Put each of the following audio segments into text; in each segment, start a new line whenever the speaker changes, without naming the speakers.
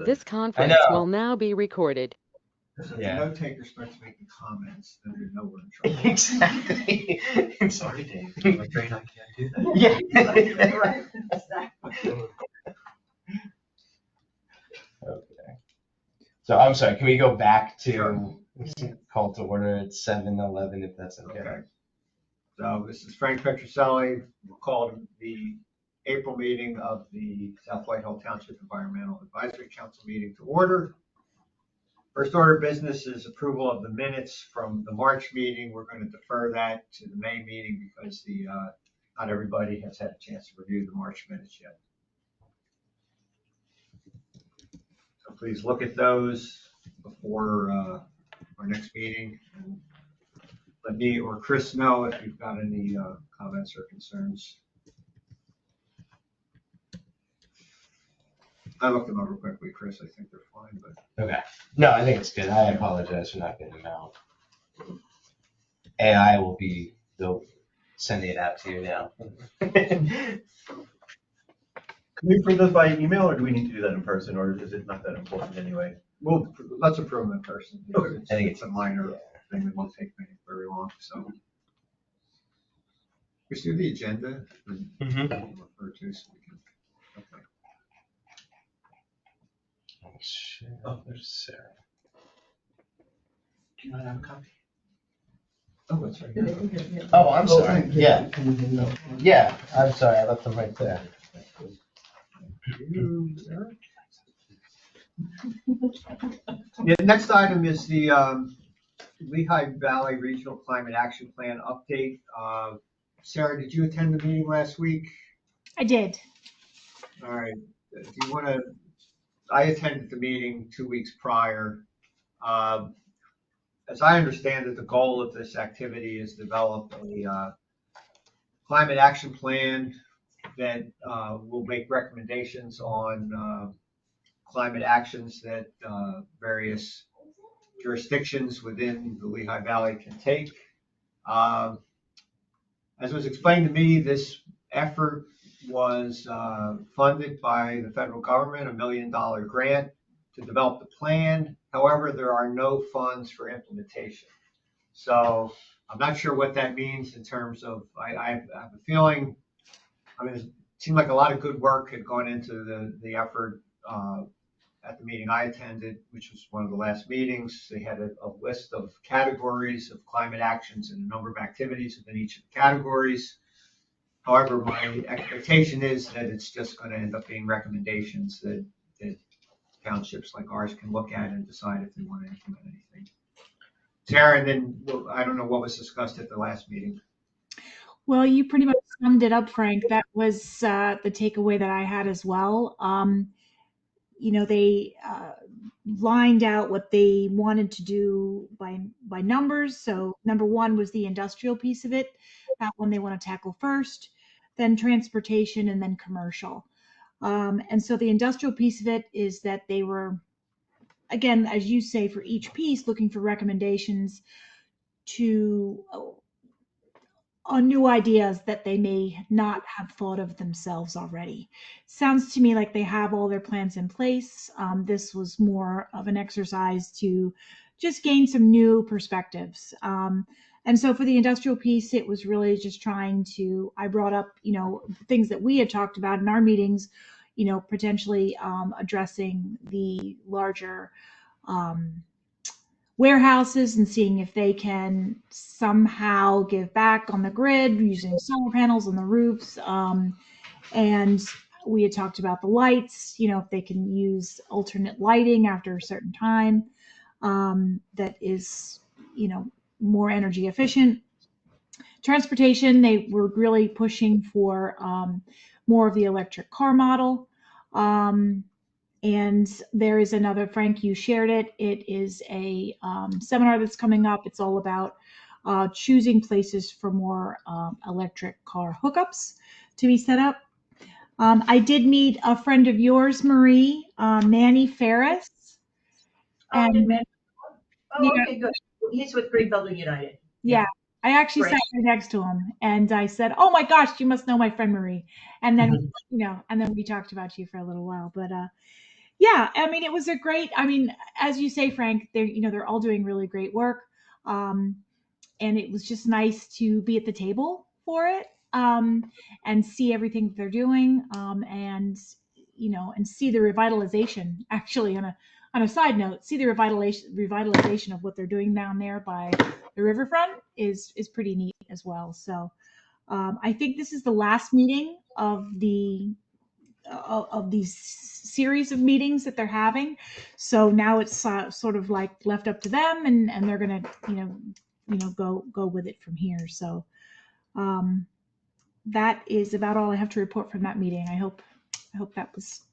This conference will now be recorded.
Because if the note taker starts making comments, then they know we're in trouble.
Exactly.
Sorry, Dave. I'm afraid I can't do that.
Yeah.
Right, exactly.
Okay. So I'm sorry, can we go back to
Sure.
call to order at 7:11 if that's okay?
Okay. So this is Frank Petroselli. We'll call the April meeting of the South Whitehall Township Environmental Advisory Council meeting to order. First order of business is approval of the minutes from the March meeting. We're going to defer that to the May meeting because not everybody has had a chance to review the March minutes yet. So please look at those before our next meeting. And let me or Chris know if you've got any comments or concerns. I looked them over quickly, Chris. I think they're fine, but.
Okay. No, I think it's good. I apologize for not getting them out. AI will be sending it out to you now.
Can we approve those by email, or do we need to do that in person, or is it not that important anyway?
Well, let's approve them in person.
Okay.
I think it's a minor thing that won't take very long, so. We see the agenda.
Mm-hmm.
Refer to, so we can, okay.
Oh, there's Sarah.
Do you not have a copy?
Oh, that's right.
Oh, I'm sorry. Yeah. Yeah, I'm sorry. I left them right there.
Yeah, the next item is the Lehigh Valley Regional Climate Action Plan update. Sarah, did you attend the meeting last week?
I did.
All right. Do you want to? I attended the meeting 2 weeks prior. As I understand it, the goal of this activity is develop a climate action plan that will make recommendations on climate actions that various jurisdictions within the Lehigh Valley can take. As was explained to me, this effort was funded by the federal government, $1 million grant to develop the plan. However, there are no funds for implementation. So I'm not sure what that means in terms of, I have a feeling, I mean, it seemed like a lot of good work had gone into the effort at the meeting I attended, which was one of the last meetings. They had a list of categories of climate actions and a number of activities within each of the categories. However, my expectation is that it's just going to end up being recommendations that townships like ours can look at and decide if they want to implement anything. Sarah, and then I don't know what was discussed at the last meeting.
Well, you pretty much summed it up, Frank. That was the takeaway that I had as well. They lined out what they wanted to do by numbers. So number one was the industrial piece of it. That one they want to tackle first, then transportation, and then commercial. And so the industrial piece of it is that they were, again, as you say, for each piece, looking for recommendations to new ideas that they may not have thought of themselves already. Sounds to me like they have all their plans in place. This was more of an exercise to just gain some new perspectives. And so for the industrial piece, it was really just trying to, I brought up, things that we had talked about in our meetings, potentially addressing the larger warehouses and seeing if they can somehow give back on the grid using solar panels on the roofs. And we had talked about the lights, if they can use alternate lighting after a certain time that is, more energy efficient. Transportation, they were really pushing for more of the electric car model. And there is another, Frank, you shared it. It is a seminar that's coming up. It's all about choosing places for more electric car hookups to be set up. I did meet a friend of yours, Marie, Manny Ferris.
Okay, good. He's with Green Building United.
Yeah. I actually sat right next to him and I said, "Oh my gosh, you must know my friend Marie." And then, and then we talked about you for a little while, but Yeah, I mean, it was a great. I mean, as you say, Frank, they're all doing really great work, um, and it was just nice to be at the table for it, and see everything that they're doing, and and see the revitalization. Actually, on a side note, see the revitalization of what they're doing down there by the riverfront is pretty neat as well. So, I think this is the last meeting of these series of meetings that they're having. So now it's sort of like left up to them, and they're gonna go with it from here. So that is about all I have to report from that meeting. I hope that was.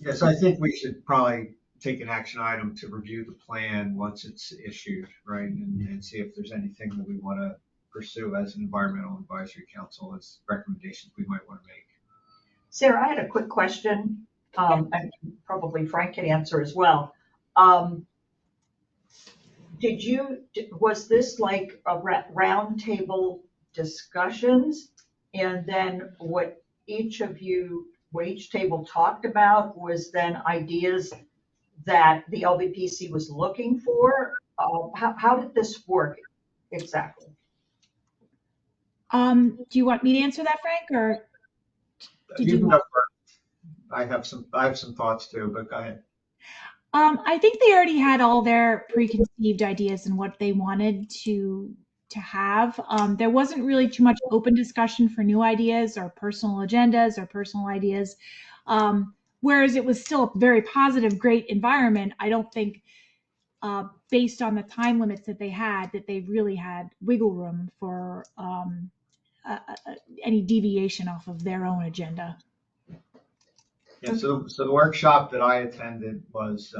Yes, I think we should probably take an action item to review the plan once it's issued, right? And see if there's anything that we want to pursue as an environmental advisory council as recommendations we might want to make.
Sarah, I had a quick question, and probably Frank can answer as well. Was this like a round table discussions? And then what each table talked about was then ideas that the LVPC was looking for? How did this work exactly?
Do you want me to answer that, Frank, or did
You
you
can
want?
go first. I have some thoughts too, but go ahead.
I think they already had all their preconceived ideas and what they wanted to have. There wasn't really too much open discussion for new ideas or personal agendas or personal ideas. Whereas it was still a very positive, great environment. I don't think, based on the time limits that they had, that they really had wiggle room for any deviation off of their own agenda.
Yeah, so the workshop that I attended was,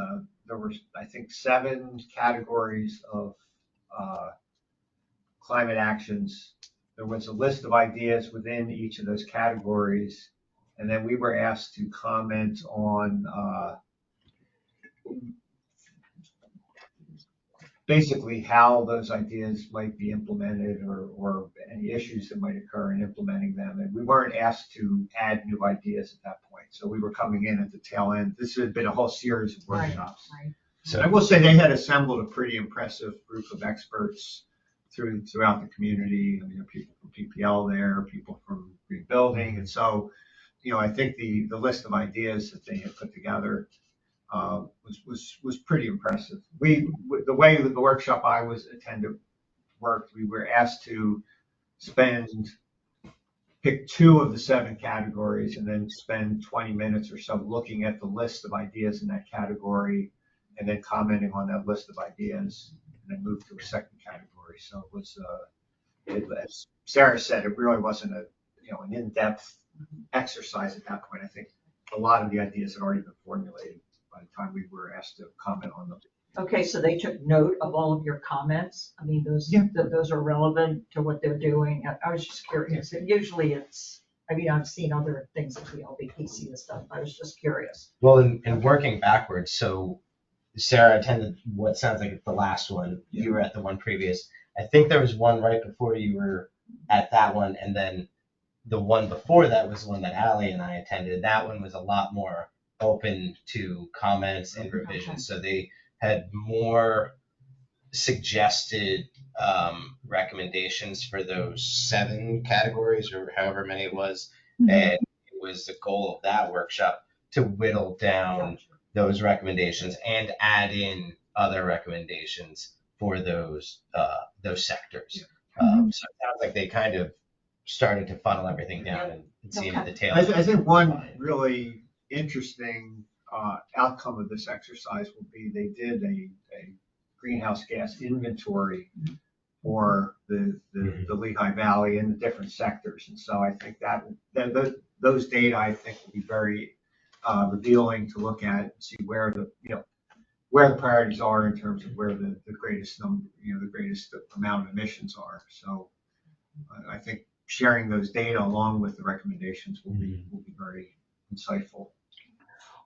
there were, I think, 7 categories of climate actions. There was a list of ideas within each of those categories, and then we were asked to comment on basically how those ideas might be implemented, or any issues that might occur in implementing them. And we weren't asked to add new ideas at that point. So we were coming in at the tail end. This had been a whole series of workshops.
Right.
So I will say they had assembled a pretty impressive group of experts throughout the community. I mean, people from PPL there, people from Green Building. And so, I think the list of ideas that they had put together was pretty impressive. The way that the workshop I was attended worked, we were asked to pick 2 of the 7 categories and then spend 20 minutes or so looking at the list of ideas in that category and then commenting on that list of ideas, and then move to a second category. So it was, as Sarah said, it really wasn't an in-depth exercise at that point. I think a lot of the ideas had already been formulated by the time we were asked to comment on them.
Okay, so they took note of all of your comments. I mean, those are relevant to what they're doing. I was just curious. And usually I've seen other things at the LVPC and stuff. I was just curious.
Well, in working backwards, so Sarah attended what sounds like it's the last one. You were at the one previous. I think there was one right before you were at that one, and then the one before that was the one that Allie and I attended. That one was a lot more open to comments and revisions. So they had more suggested recommendations for those 7 categories or however many it was. Mm-hmm. And it was the goal of that workshop to whittle down those recommendations and add in other recommendations for those sectors. Mm-hmm. So it sounds like they kind of started to funnel everything down and see it at the tail.
I think one really interesting outcome of this exercise will be they did a greenhouse gas inventory for the Lehigh Valley and the different sectors. And so I think that those data, I think, will be very revealing to look at and see where the priorities are in terms of where the greatest number, the greatest amount of emissions are. So I think sharing those data along with the recommendations will be very insightful.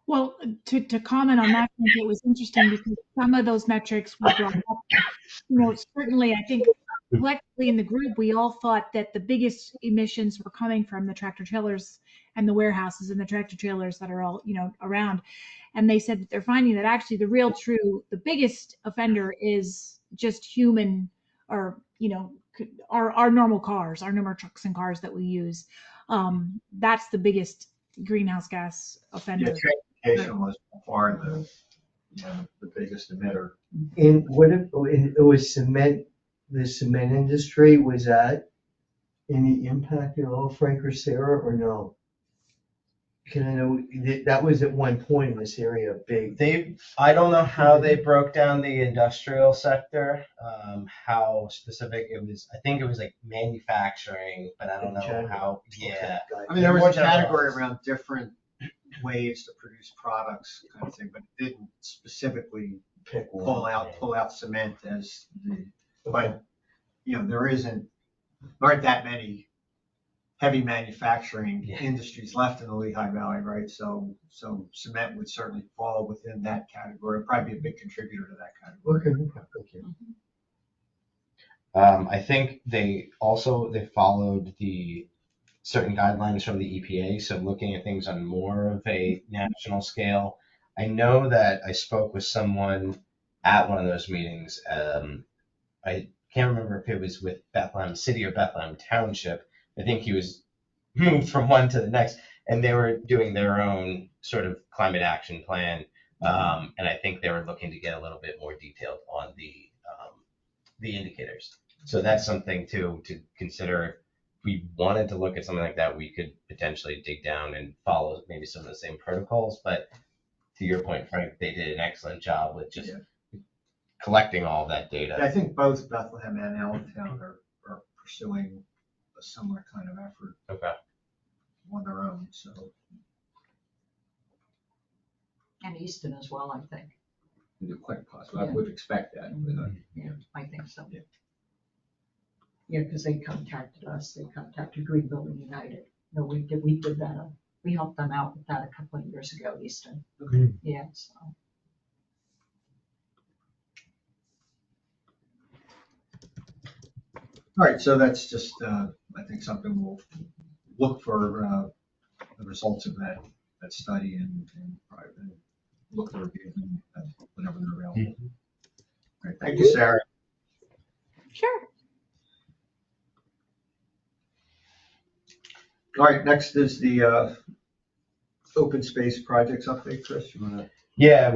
Well, to comment on that, it was interesting because some of those metrics were brought up. Certainly, I think collectively in the group, we all thought that the biggest emissions were coming from the tractor trailers and the warehouses and the tractor trailers that are all, around. And they said that they're finding that actually the biggest offender is just human, or, our normal cars, our normal trucks and cars that we use. That's the biggest greenhouse gas offender.
Yeah, transportation was by far the biggest emitter.
And what if, it was cement, the cement industry, was that any impact at all, Frank or Sarah, or no? Because I know that was at one point in this area big.
I don't know how they broke down the industrial sector, how specific it was. I think it was like manufacturing, but I don't know how, yeah.
I mean, there was a category around different ways to produce products kind of thing, but it didn't specifically
Pick one.
pull out cement as but, there aren't that many heavy manufacturing industries left in the Lehigh Valley, right? So cement would certainly fall within that category, probably be a big contributor to that category.
Okay, no problem. Thank you.
I think they followed the certain guidelines from the EPA, so looking at things on more of a national scale. I know that I spoke with someone at one of those meetings. I can't remember if it was with Bethlehem City or Bethlehem Township. I think he was moved from one to the next, and they were doing their own sort of climate action plan. And I think they were looking to get a little bit more detailed on the indicators. So that's something to consider. If we wanted to look at something like that, we could potentially dig down and follow maybe some of the same protocols. But to your point, Frank, they did an excellent job with just collecting all of that data.
I think both Bethlehem and Allentown are pursuing a similar kind of effort.
Okay.
On their own, so.
And Easton as well, I think.
Quite possible. I would expect that.
Yeah, I think so.
Yeah.
Yeah, because they contacted us, they contacted Green Building United. No, we did that, we helped them out with that a couple of years ago, Easton.
Okay.
Yeah, so.
All right, so that's just, I think something we'll look for the results of that study and probably look to review them whenever they're available. All right, thank you, Sarah.
Sure.
All right, next is the open space projects update. Chris, you want to?
Yeah,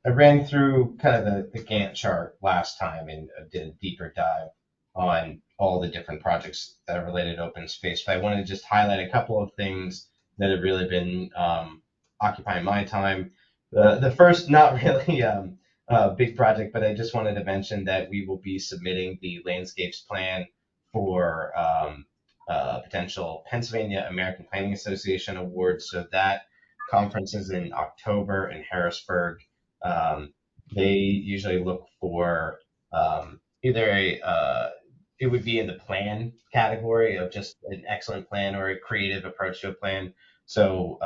I ran through kind of the Gantt chart last time and did a deeper dive on all the different projects that are related to open space. But I wanted to just highlight a couple of things that have really been occupying my time. The first, not really a big project, but I just wanted to mention that we will be submitting the landscapes plan for potential Pennsylvania American Planning Association awards. So that conference is in October in Harrisburg. They usually look for either it would be in the plan category of just an excellent plan or a creative approach to a plan. So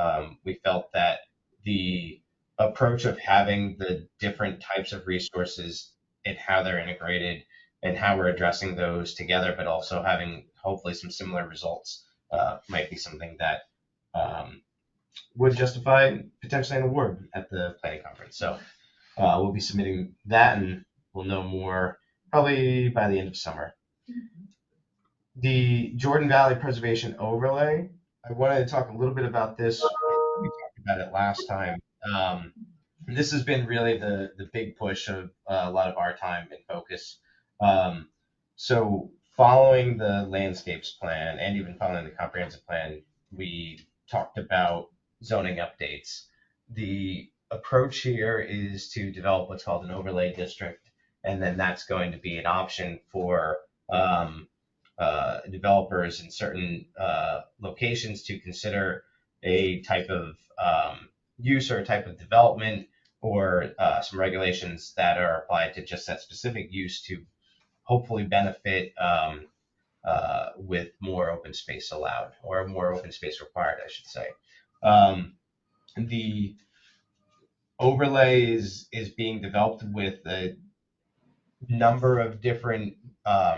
we felt that the approach of having the different types of resources and how they're integrated and how we're addressing those together, but also having hopefully some similar results might be something that would justify potentially an award at the planning conference. So we'll be submitting that and we'll know more probably by the end of summer. The Jordan Valley Preservation Overlay, I wanted to talk a little bit about this. We talked about it last time. This has been really the big push of a lot of our time and focus. So following the landscapes plan and even following the comprehensive plan, we talked about zoning updates. The approach here is to develop what's called an overlay district, and then that's going to be an option for developers in certain locations to consider a type of use or a type of development or some regulations that are applied to just that specific use to hopefully benefit with more open space allowed or more open space required, I should say. The overlay is being developed with a number of different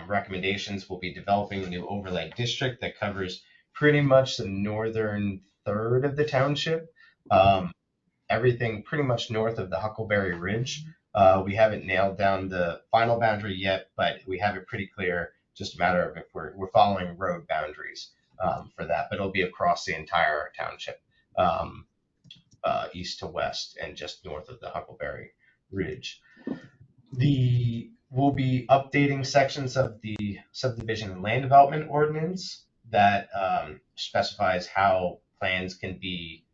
recommendations. We'll be developing a new overlay district that covers pretty much the northern third of the township. Everything pretty much north of the Huckleberry Ridge. We haven't nailed down the final boundary yet, but we have it pretty clear. Just a matter of if we're following road boundaries for that, but it'll be across the entire township, east to west and just north of the Huckleberry Ridge. We'll be updating sections of the subdivision and land development ordinance that specifies how plans can be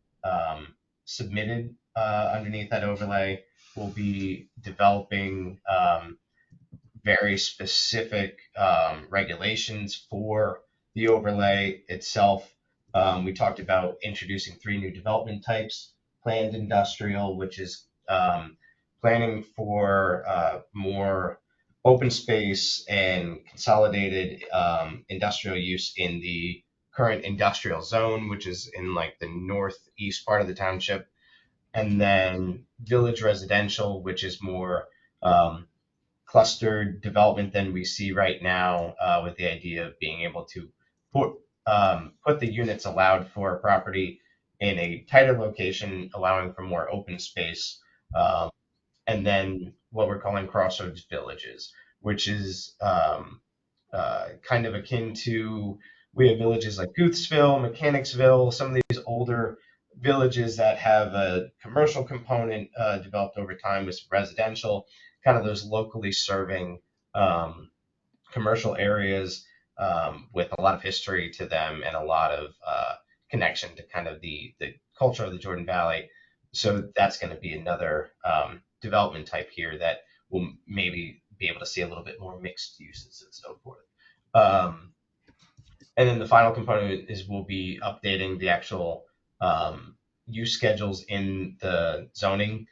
submitted underneath that overlay. We'll be developing very specific regulations for the overlay itself. We talked about introducing 3 new development types: planned industrial, which is planning for more open space and consolidated industrial use in the current industrial zone, which is in like the northeast part of the township. And then village residential, which is more clustered development than we see right now, with the idea of being able to put the units allowed for a property in a tighter location, allowing for more open space. And then what we're calling crossroads villages, which is kind of akin to, we have villages like Goothsville, Mechanicsville, some of these older villages that have a commercial component developed over time with residential, kind of those locally serving commercial areas with a lot of history to them and a lot of connection to kind of the culture of the Jordan Valley. So that's going to be another development type here that will maybe be able to see a little bit more mixed uses and so forth. And then the final component is we'll be updating the actual use schedules in the zoning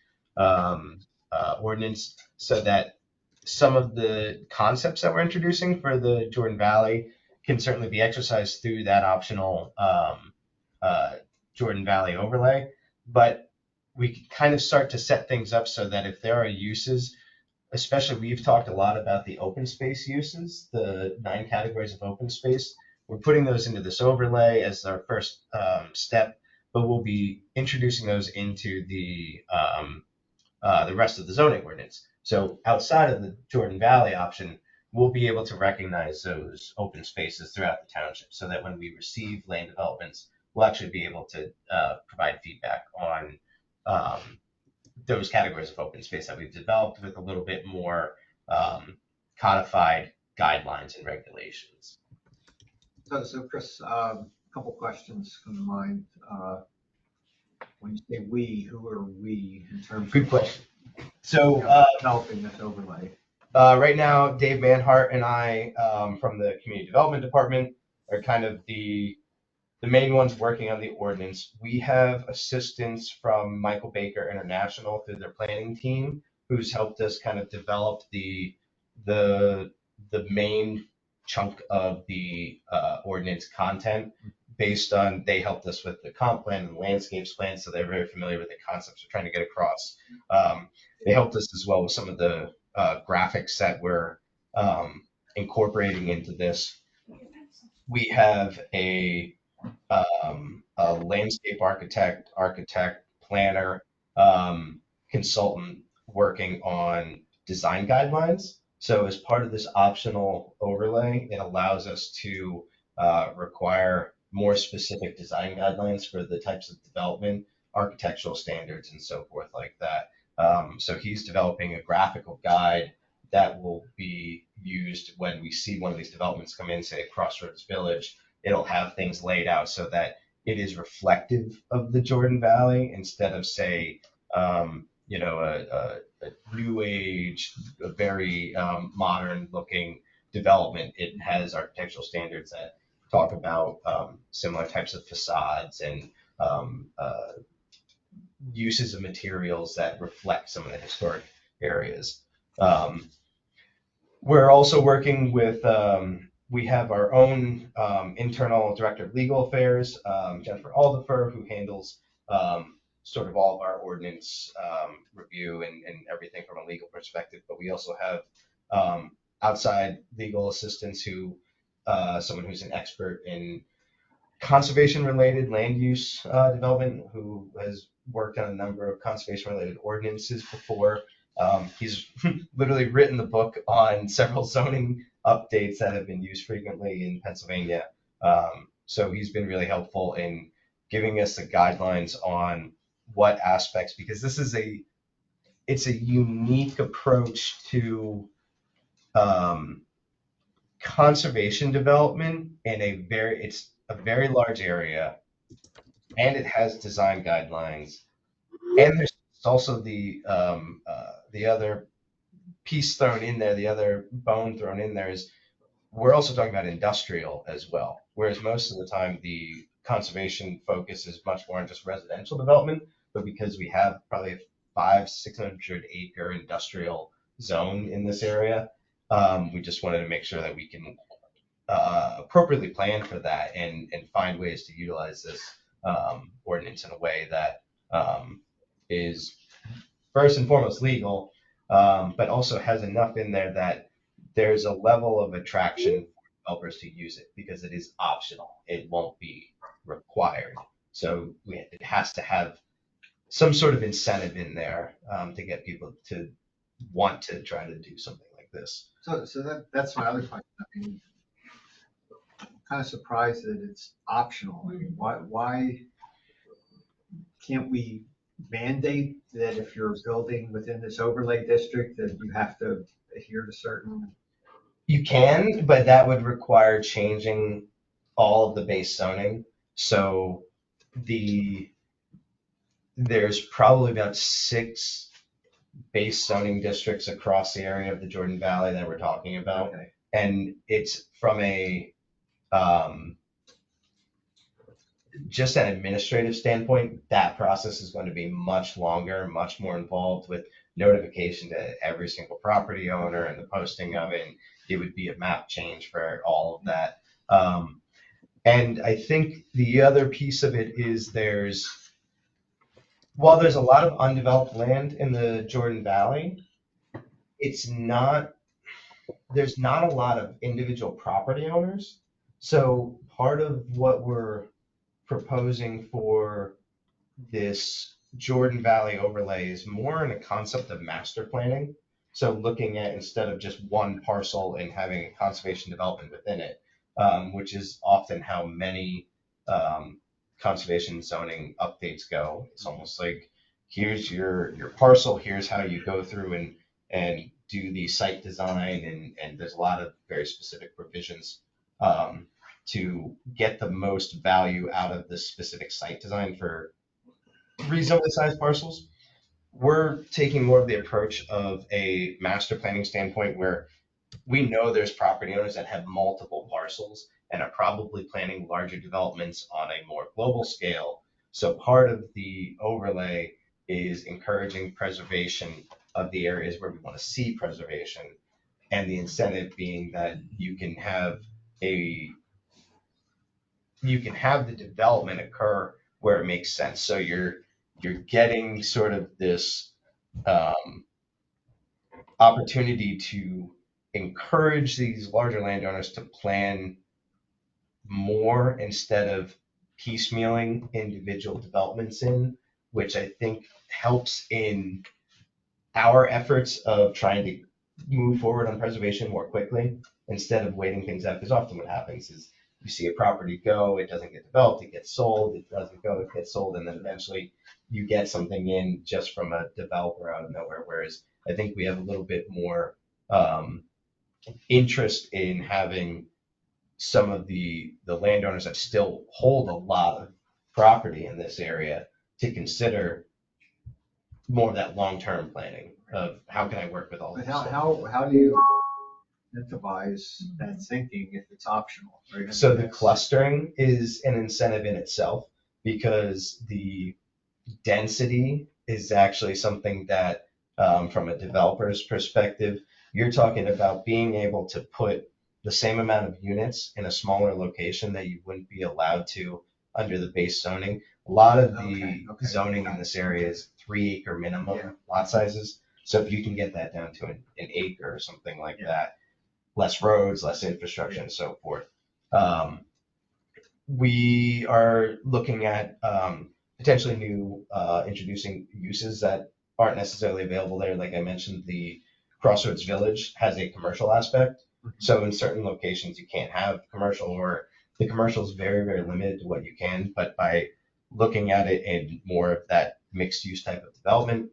ordinance so that some of the concepts that we're introducing for the Jordan Valley can certainly be exercised through that optional Jordan Valley overlay. But we can kind of start to set things up so that if there are uses, especially we've talked a lot about the open space uses, the 9 categories of open space. We're putting those into this overlay as our first step, but we'll be introducing those into the rest of the zoning ordinance. So outside of the Jordan Valley option, we'll be able to recognize those open spaces throughout the township so that when we receive land developments, we'll actually be able to provide feedback on those categories of open space that we've developed with a little bit more codified guidelines and regulations.
So Chris, a couple questions come to mind. When you say we, who are we in terms
Good
of
question. So
developing this overlay?
right now, Dave Manhart and I from the Community Development Department are kind of the main ones working on the ordinance. We have assistance from Michael Baker International through their planning team, who's helped us kind of develop the main chunk of the ordinance content based on, they helped us with the comp plan and the landscapes plan, so they're very familiar with the concepts we're trying to get across. They helped us as well with some of the graphics that we're incorporating into this. We have a landscape architect, planner, consultant working on design guidelines. So as part of this optional overlay, it allows us to require more specific design guidelines for the types of development, architectural standards, and so forth like that. So he's developing a graphical guide that will be used when we see one of these developments come in, say Crossroads Village. It'll have things laid out so that it is reflective of the Jordan Valley instead of, say, a new age, a very modern looking development. It has architectural standards that talk about similar types of facades and uses of materials that reflect some of the historic areas. We're also working with, we have our own internal director of legal affairs, Jennifer Aldifer, who handles sort of all of our ordinance review and everything from a legal perspective. But we also have outside legal assistants who, someone who's an expert in conservation-related land use development, who has worked on a number of conservation-related ordinances before. He's literally written the book on several zoning updates that have been used frequently in Pennsylvania. So he's been really helpful in giving us the guidelines on what aspects, because this is it's a unique approach to conservation development in it's a very large area, and it has design guidelines, and there's also the other piece thrown in there, the other bone thrown in there is we're also talking about industrial as well, whereas most of the time the conservation focus is much more on just residential development, but because we have probably a 500-600 acre industrial zone in this area, we just wanted to make sure that we can appropriately plan for that and find ways to utilize this ordinance in a way that is first and foremost legal, but also has enough in there that there's a level of attraction for developers to use it because it is optional. It won't be required. So it has to have some sort of incentive in there to get people to want to try to do something like this.
So that's my other question. I mean, I'm kind of surprised that it's optional. I mean, why can't we mandate that if you're building within this overlay district that you have to adhere to certain?
You can, but that would require changing all of the base zoning. So there's probably about 6 base zoning districts across the area of the Jordan Valley that we're talking about.
Okay.
And it's from just an administrative standpoint, that process is going to be much longer, much more involved with notification to every single property owner and the posting of it. And it would be a map change for all of that. And I think the other piece of it is while there's a lot of undeveloped land in the Jordan Valley, there's not a lot of individual property owners. So part of what we're proposing for this Jordan Valley overlay is more in a concept of master planning. So looking at, instead of just one parcel and having conservation development within it, which is often how many conservation zoning updates go. It's almost like, here's your parcel, here's how you go through and do the site design, and there's a lot of very specific provisions to get the most value out of the specific site design for reasonably sized parcels. We're taking more of the approach of a master planning standpoint where we know there's property owners that have multiple parcels and are probably planning larger developments on a more global scale. So part of the overlay is encouraging preservation of the areas where we want to see preservation, and the incentive being that you can have the development occur where it makes sense. So you're getting sort of this opportunity to encourage these larger landowners to plan more instead of piecemealing individual developments in, which I think helps in our efforts of trying to move forward on preservation more quickly instead of waiting things out. Because often what happens is you see a property go, it doesn't get developed, it gets sold, it doesn't go, it gets sold, and then eventually you get something in just from a developer out of nowhere. Whereas I think we have a little bit more interest in having some of the landowners that still hold a lot of property in this area to consider more of that long-term planning of how can I work with all
But
this stuff.
how do you incentivize that thinking if it's optional? Right?
So the clustering is an incentive in itself, because the density is actually something that, from a developer's perspective, you're talking about being able to put the same amount of units in a smaller location that you wouldn't be allowed to under the base zoning. A lot of the zoning in this area is 3 acre minimum lot sizes. So if you can get that down to an acre or something like that, less roads, less infrastructure, and so forth. we are looking at potentially new introducing uses that aren't necessarily available there. Like I mentioned, the Crossroads Village has a commercial aspect. So in certain locations, you can't have commercial, or the commercial is very, very limited to what you can. But by looking at it in more of that mixed use type of development,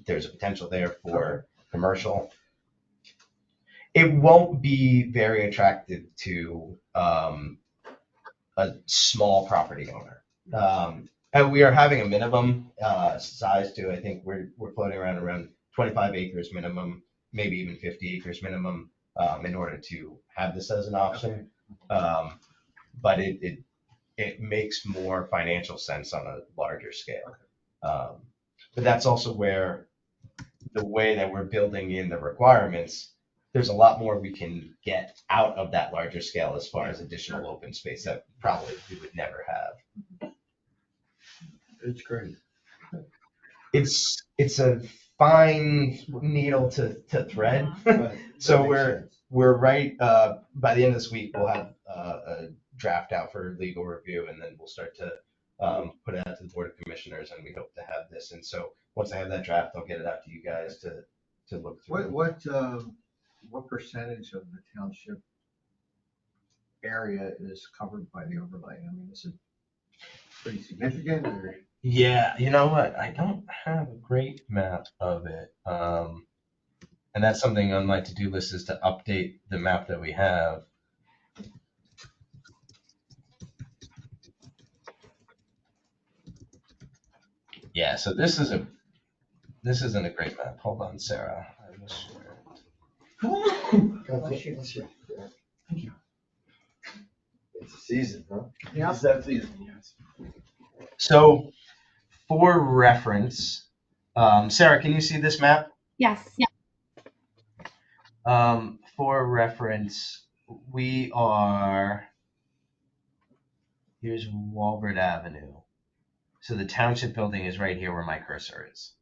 there's a potential there for commercial. It won't be very attractive to a small property owner. And we are having a minimum size to, I think we're floating around 25 acres minimum, maybe even 50 acres minimum, in order to have this as an option. But it makes more financial sense on a larger scale. But that's also where the way that we're building in the requirements, there's a lot more we can get out of that larger scale as far as additional open space that probably we would never have.
It's great.
It's a fine needle to thread.
Right.
So
That makes sense.
we're right, by the end of this week, we'll have a draft out for legal review, and then we'll start to put it out to the Board of Commissioners, and we hope to have this. And so once I have that draft, I'll get it out to you guys to look through.
What percentage of the township area is covered by the overlay? I mean, is it pretty significant or?
Yeah, you know what? I don't have a great map of it. And that's something on my to-do list, is to update the map that we have. Yeah, so this isn't a great map. Hold on, Sarah. I will share it.
Thank you. It's a season, huh?
Yeah.
Is that season? Yes.
So for reference, Sarah, can you see this map?
Yes.
For reference, we are, here's Walbert Avenue. So the township building is right here where my cursor is.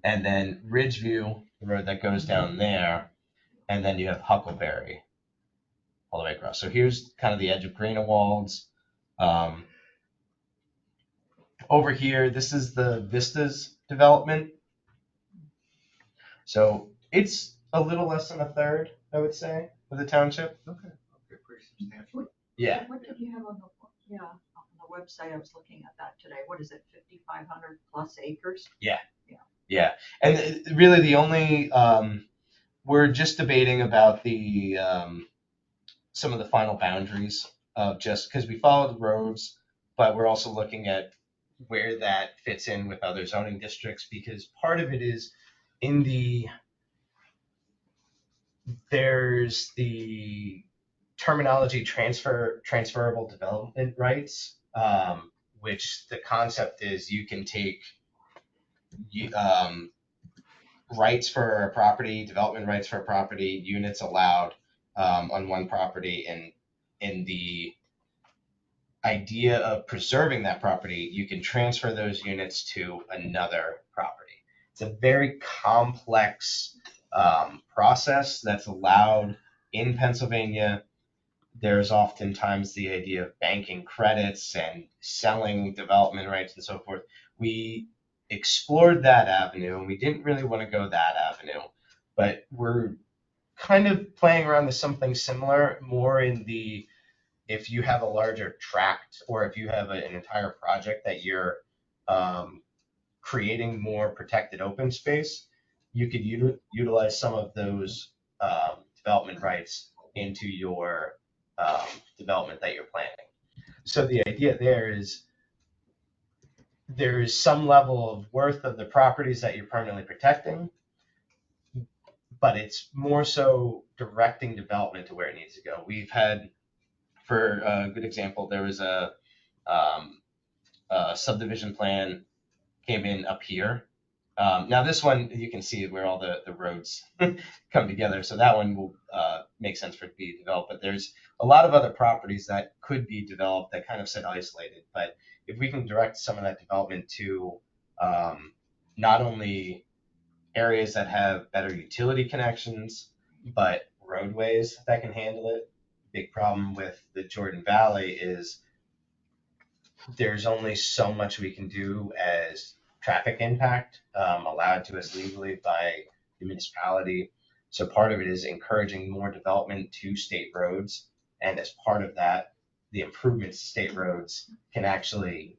And then Ridgeview, the road that goes down there, and then you have Huckleberry all the way across. So here's kind of the edge of Greenewalds. Over here, this is the Vistas development. So it's a little less than a third, I would say, of the township.
Okay, pretty substantial.
Yeah.
What did you have on on the website? I was looking at that today. What is it, 5,500 plus acres?
Yeah. And really the only, we're just debating about the, some of the final boundaries of, just because we followed the roads, but we're also looking at where that fits in with other zoning districts, because part of it is there's the terminology transferable development rights, which the concept is you can take rights for a property, development rights for a property, units allowed on one property, and in the idea of preserving that property, you can transfer those units to another property. It's a very complex process that's allowed in Pennsylvania. There's oftentimes the idea of banking credits and selling development rights and so forth. We explored that avenue, and we didn't really want to go that avenue, but we're kind of playing around with something similar, more in the, if you have a larger tract, or if you have an entire project that you're creating more protected open space, you could utilize some of those development rights into your development that you're planning. So the idea there is there's some level of worth of the properties that you're permanently protecting, but it's more so directing development to where it needs to go. We've had, for a good example, there was a subdivision plan came in up here. Now this one, you can see where all the roads come together. So that one will make sense for it to be developed. But there's a lot of other properties that could be developed that kind of sit isolated. But if we can direct some of that development to not only areas that have better utility connections, but roadways that can handle it. Big problem with the Jordan Valley is there's only so much we can do as traffic impact allowed to us legally by the municipality. So part of it is encouraging more development to state roads, and as part of that, the improvements to state roads can actually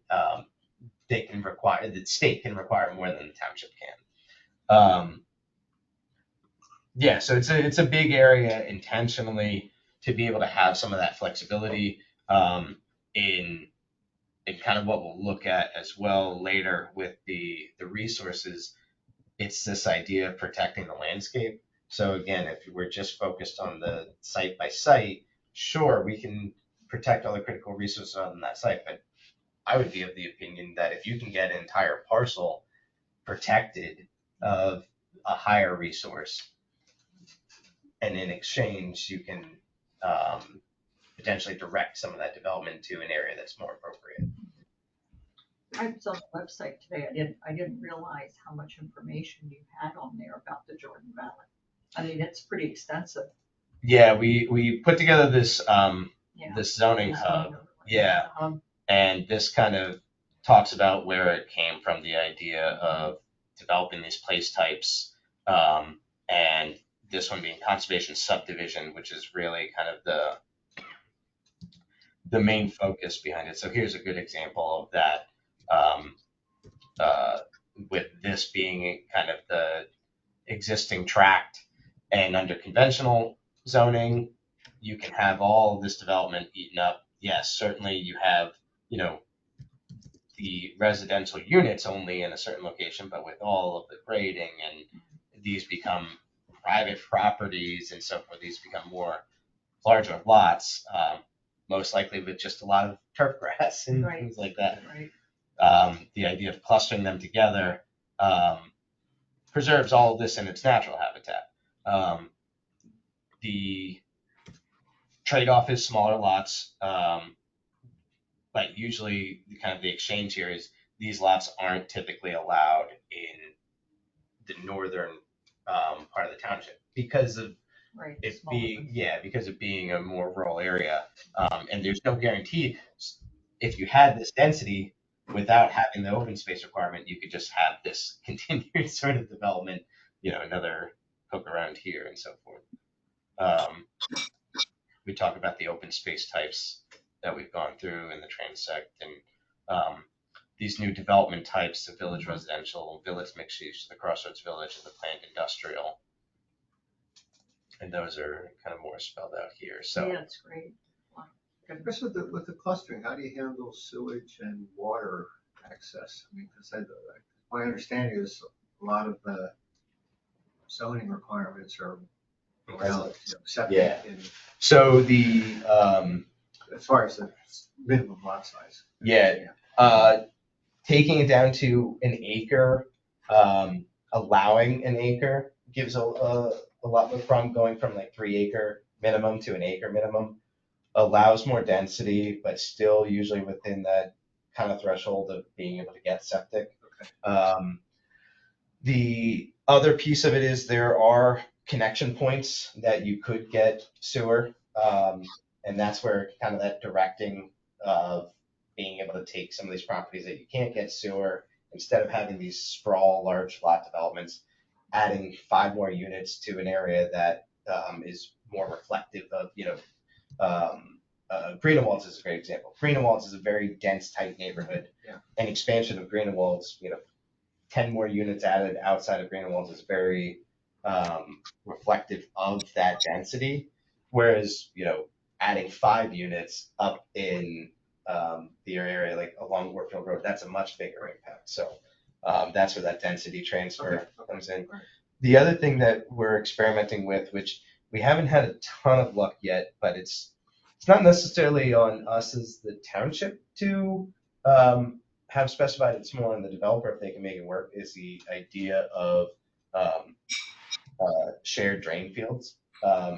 the state can require more than the township can. Yeah, so it's a big area intentionally to be able to have some of that flexibility in kind of what we'll look at as well later with the resources. It's this idea of protecting the landscape. So again, if we're just focused on the site by site, sure, we can protect all the critical resources on that site, but I would be of the opinion that if you can get an entire parcel protected of a higher resource, and in exchange, you can potentially direct some of that development to an area that's more appropriate.
I was on the website today. I didn't realize how much information you had on there about the Jordan Valley. I mean, it's pretty extensive.
Yeah, we put together this
Yeah.
this zoning hub. Yeah, and this kind of talks about where it came from, the idea of developing these place types, and this one being conservation subdivision, which is really kind of the main focus behind it. So here's a good example of that. With this being kind of the existing tract, and under conventional zoning, you can have all this development eaten up. Yes, certainly you have, the residential units only in a certain location, but with all of the grading and these become private properties and so forth, these become more larger lots, most likely with just a lot of turf grass and
Right.
things like that.
Right.
The idea of clustering them together preserves all of this in its natural habitat. The trade-off is smaller lots, but usually kind of the exchange here is these lots aren't typically allowed in the northern part of the township because of
Right.
it
Smaller.
being a more rural area, and there's no guarantee. If you had this density without having the open space requirement, you could just have this continued sort of development, another hook around here and so forth. We talk about the open space types that we've gone through in the transect, and these new development types, the village residential, village mixed use, the crossroads village, and the planned industrial. And those are kind of more spelled out here. So
yeah, that's great.
I guess with the clustering, how do you handle sewage and water access? I mean, because my understanding is a lot of the zoning requirements are around septic
Yeah.
and
So the
as far as the minimum lot size.
taking it down to an acre, allowing an acre gives a lot more from going from like 3 acre minimum to an acre minimum, allows more density, but still usually within that kind of threshold of being able to get septic.
Okay.
The other piece of it is there are connection points that you could get sewer, and that's where kind of that directing of being able to take some of these properties that you can't get sewer, instead of having these sprawl large lot developments, adding 5 more units to an area that is more reflective of, Greenewalds is a great example. Greenewalds is a very dense, tight neighborhood.
Yeah.
An expansion of Greenewalds, 10 more units added outside of Greenewalds is very reflective of that density. Whereas, adding 5 units up in the area, like along Warfield Road, that's a much bigger impact. So that's where that density transfer comes in.
Right.
The other thing that we're experimenting with, which we haven't had a ton of luck yet, but it's not necessarily on us as the township to have specified, it's more on the developer if they can make it work, is the idea of shared drain fields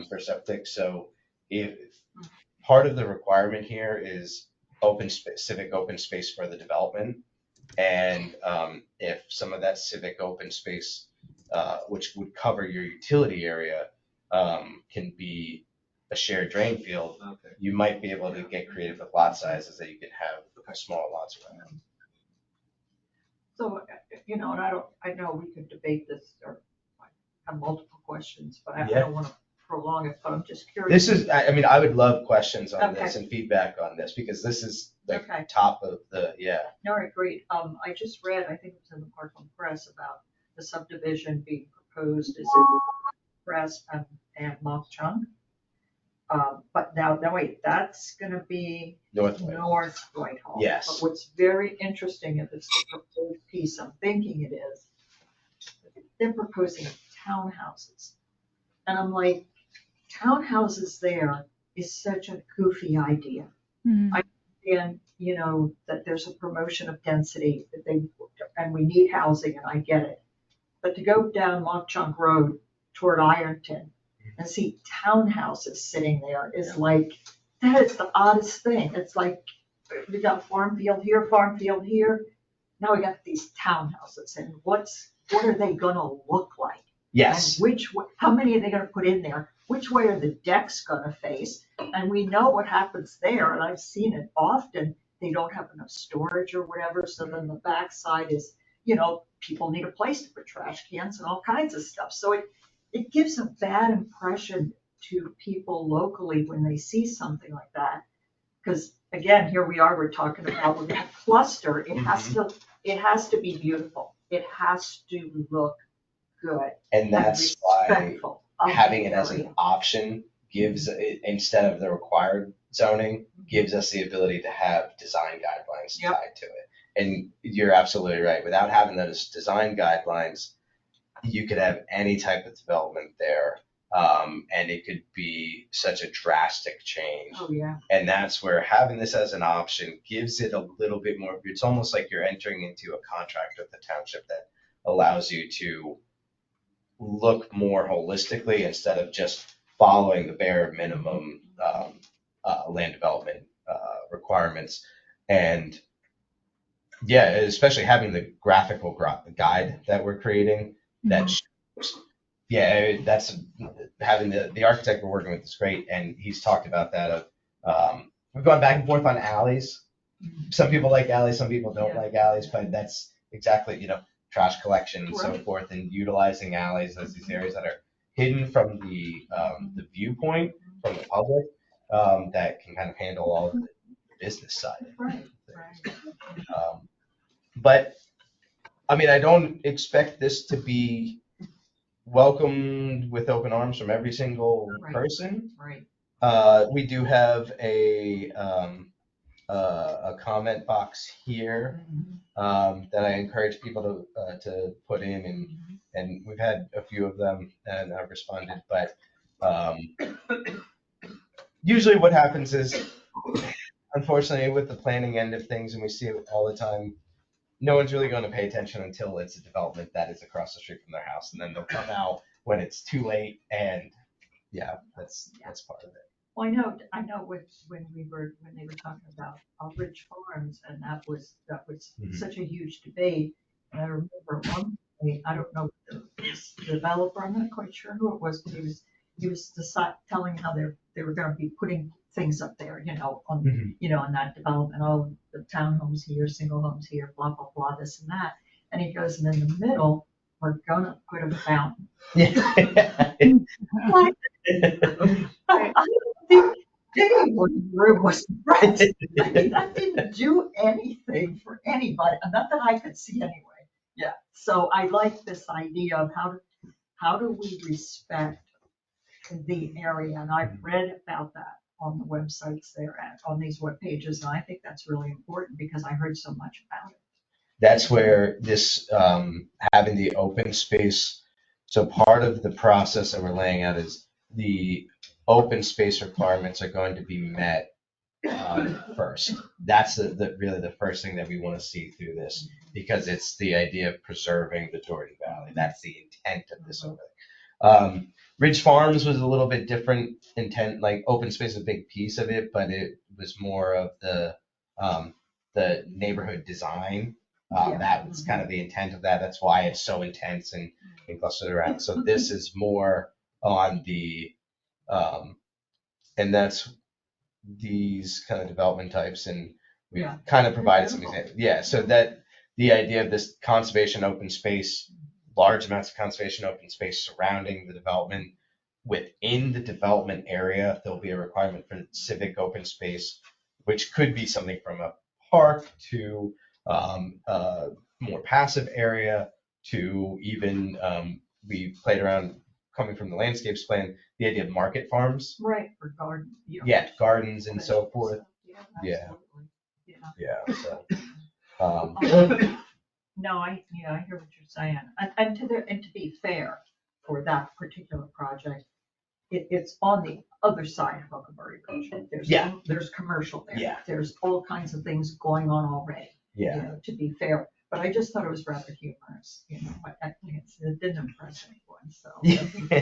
for septic. So if part of the requirement here is civic open space for the development, and if some of that civic open space, which would cover your utility area, can be a shared drain field,
Okay.
you might be able to get creative with lot sizes that you can have smaller lots around.
So, and I know we could debate this or have multiple questions, but I
Yeah.
don't want to prolong it, but I'm just curious.
This is, I would love questions on this
Okay.
and feedback on this, because this is like
Okay.
top of the, yeah.
All right, great. I just read, I think it was in the Parkland Press, about the subdivision being proposed is in Press and Mock Chunk. But now, wait, that's gonna be
North Whitehall.
North Whitehall.
Yes.
But what's very interesting, if it's the proposed piece, I'm thinking it is, they're proposing townhouses. And I'm like, townhouses there is such a goofy idea.
Mhm.
And, that there's a promotion of density, and we need housing, and I get it. But to go down Mock Chunk Road toward Ironton and see townhouses sitting there is like, that is the oddest thing. It's like, we got farm field here, now we got these townhouses, and what are they gonna look like?
Yes.
And how many are they gonna put in there? Which way are the decks gonna face? And we know what happens there, and I've seen it often. They don't have enough storage or whatever, so then the backside is, people need a place to put trash cans and all kinds of stuff. So it gives a bad impression to people locally when they see something like that. Because again, here we are, we're talking about, we're gonna cluster, it has to be beautiful. It has to look good.
And that's why
respectful of
having
the
it as an
area.
option gives, instead of the required zoning, gives us the ability to have design guidelines
Yep.
tied to it. And you're absolutely right. Without having those design guidelines, you could have any type of development there. And it could be such a drastic change.
Oh, yeah.
And that's where having this as an option gives it a little bit more, it's almost like you're entering into a contract with the township that allows you to look more holistically instead of just following the bare minimum land development requirements. And yeah, especially having the graphical guide that we're creating that shows, yeah, that's having the architect we're working with is great, and he's talked about that of we've gone back and forth on alleys. Some people like alleys, some people don't
Yeah.
like alleys, but that's exactly, trash collection and so
Right.
forth, and utilizing alleys as these areas that are hidden from the viewpoint from the public, that can kind of handle all of the business side of
Right,
things.
right.
But I mean, I don't expect this to be welcomed with open arms from every single
Right.
person.
Right.
We do have a comment box here that I encourage people to put in, and we've had a few of them and I've responded. But usually, what happens is, unfortunately, with the planning end of things, and we see it all the time, no one's really going to pay attention until it's a development that is across the street from their house, and then they'll come out when it's too late. And yeah, that's part of it.
Well, I know when they were talking about Ridge Farms, and that was such a huge debate. And I remember one day, I don't know this developer, I'm not quite sure who it was, but he was telling how they were going to be putting things up there, on on that development, the townhomes here, single homes here, blah blah blah, this and that. And he goes, and in the middle, we're gonna put a fountain. I don't think anyone was right. I mean, that didn't do anything for anybody, not that I could see anyway. Yeah, so I like this idea of how do we respect the area, and I've read about that on the websites there on these web pages, and I think that's really important because I heard so much about it.
That's where this having the open space. So part of the process that we're laying out is the open space requirements are going to be met first. That's really the first thing that we want to see through this, because it's the idea of preserving the Jordan Valley. That's the intent of this overlay. Ridge Farms was a little bit different intent. Like open space is a big piece of it, but it was more of the neighborhood design. That was kind of the intent of that. That's why it's so intense and clustered around. So this is more on the, and that's these kind of development types. And we've
Yeah.
kind of provided some examples. Yeah, so that the idea of this conservation open space, large amounts of conservation open space surrounding the development. Within the development area, there'll be a requirement for civic open space, which could be something from a park to a more passive area to even, we played around coming from the landscapes plan, the idea of market farms.
Right, for garden.
Yeah, gardens and so forth. Yeah.
Absolutely.
Yeah, so.
No, I hear what you're saying. And to be fair, for that particular project, it's on the other side of Huckleberry Bush.
Yeah.
There's commercial there.
Yeah.
There's all kinds of things going on already.
Yeah.
To be fair, but I just thought it was rather humorous, it didn't impress anyone, so.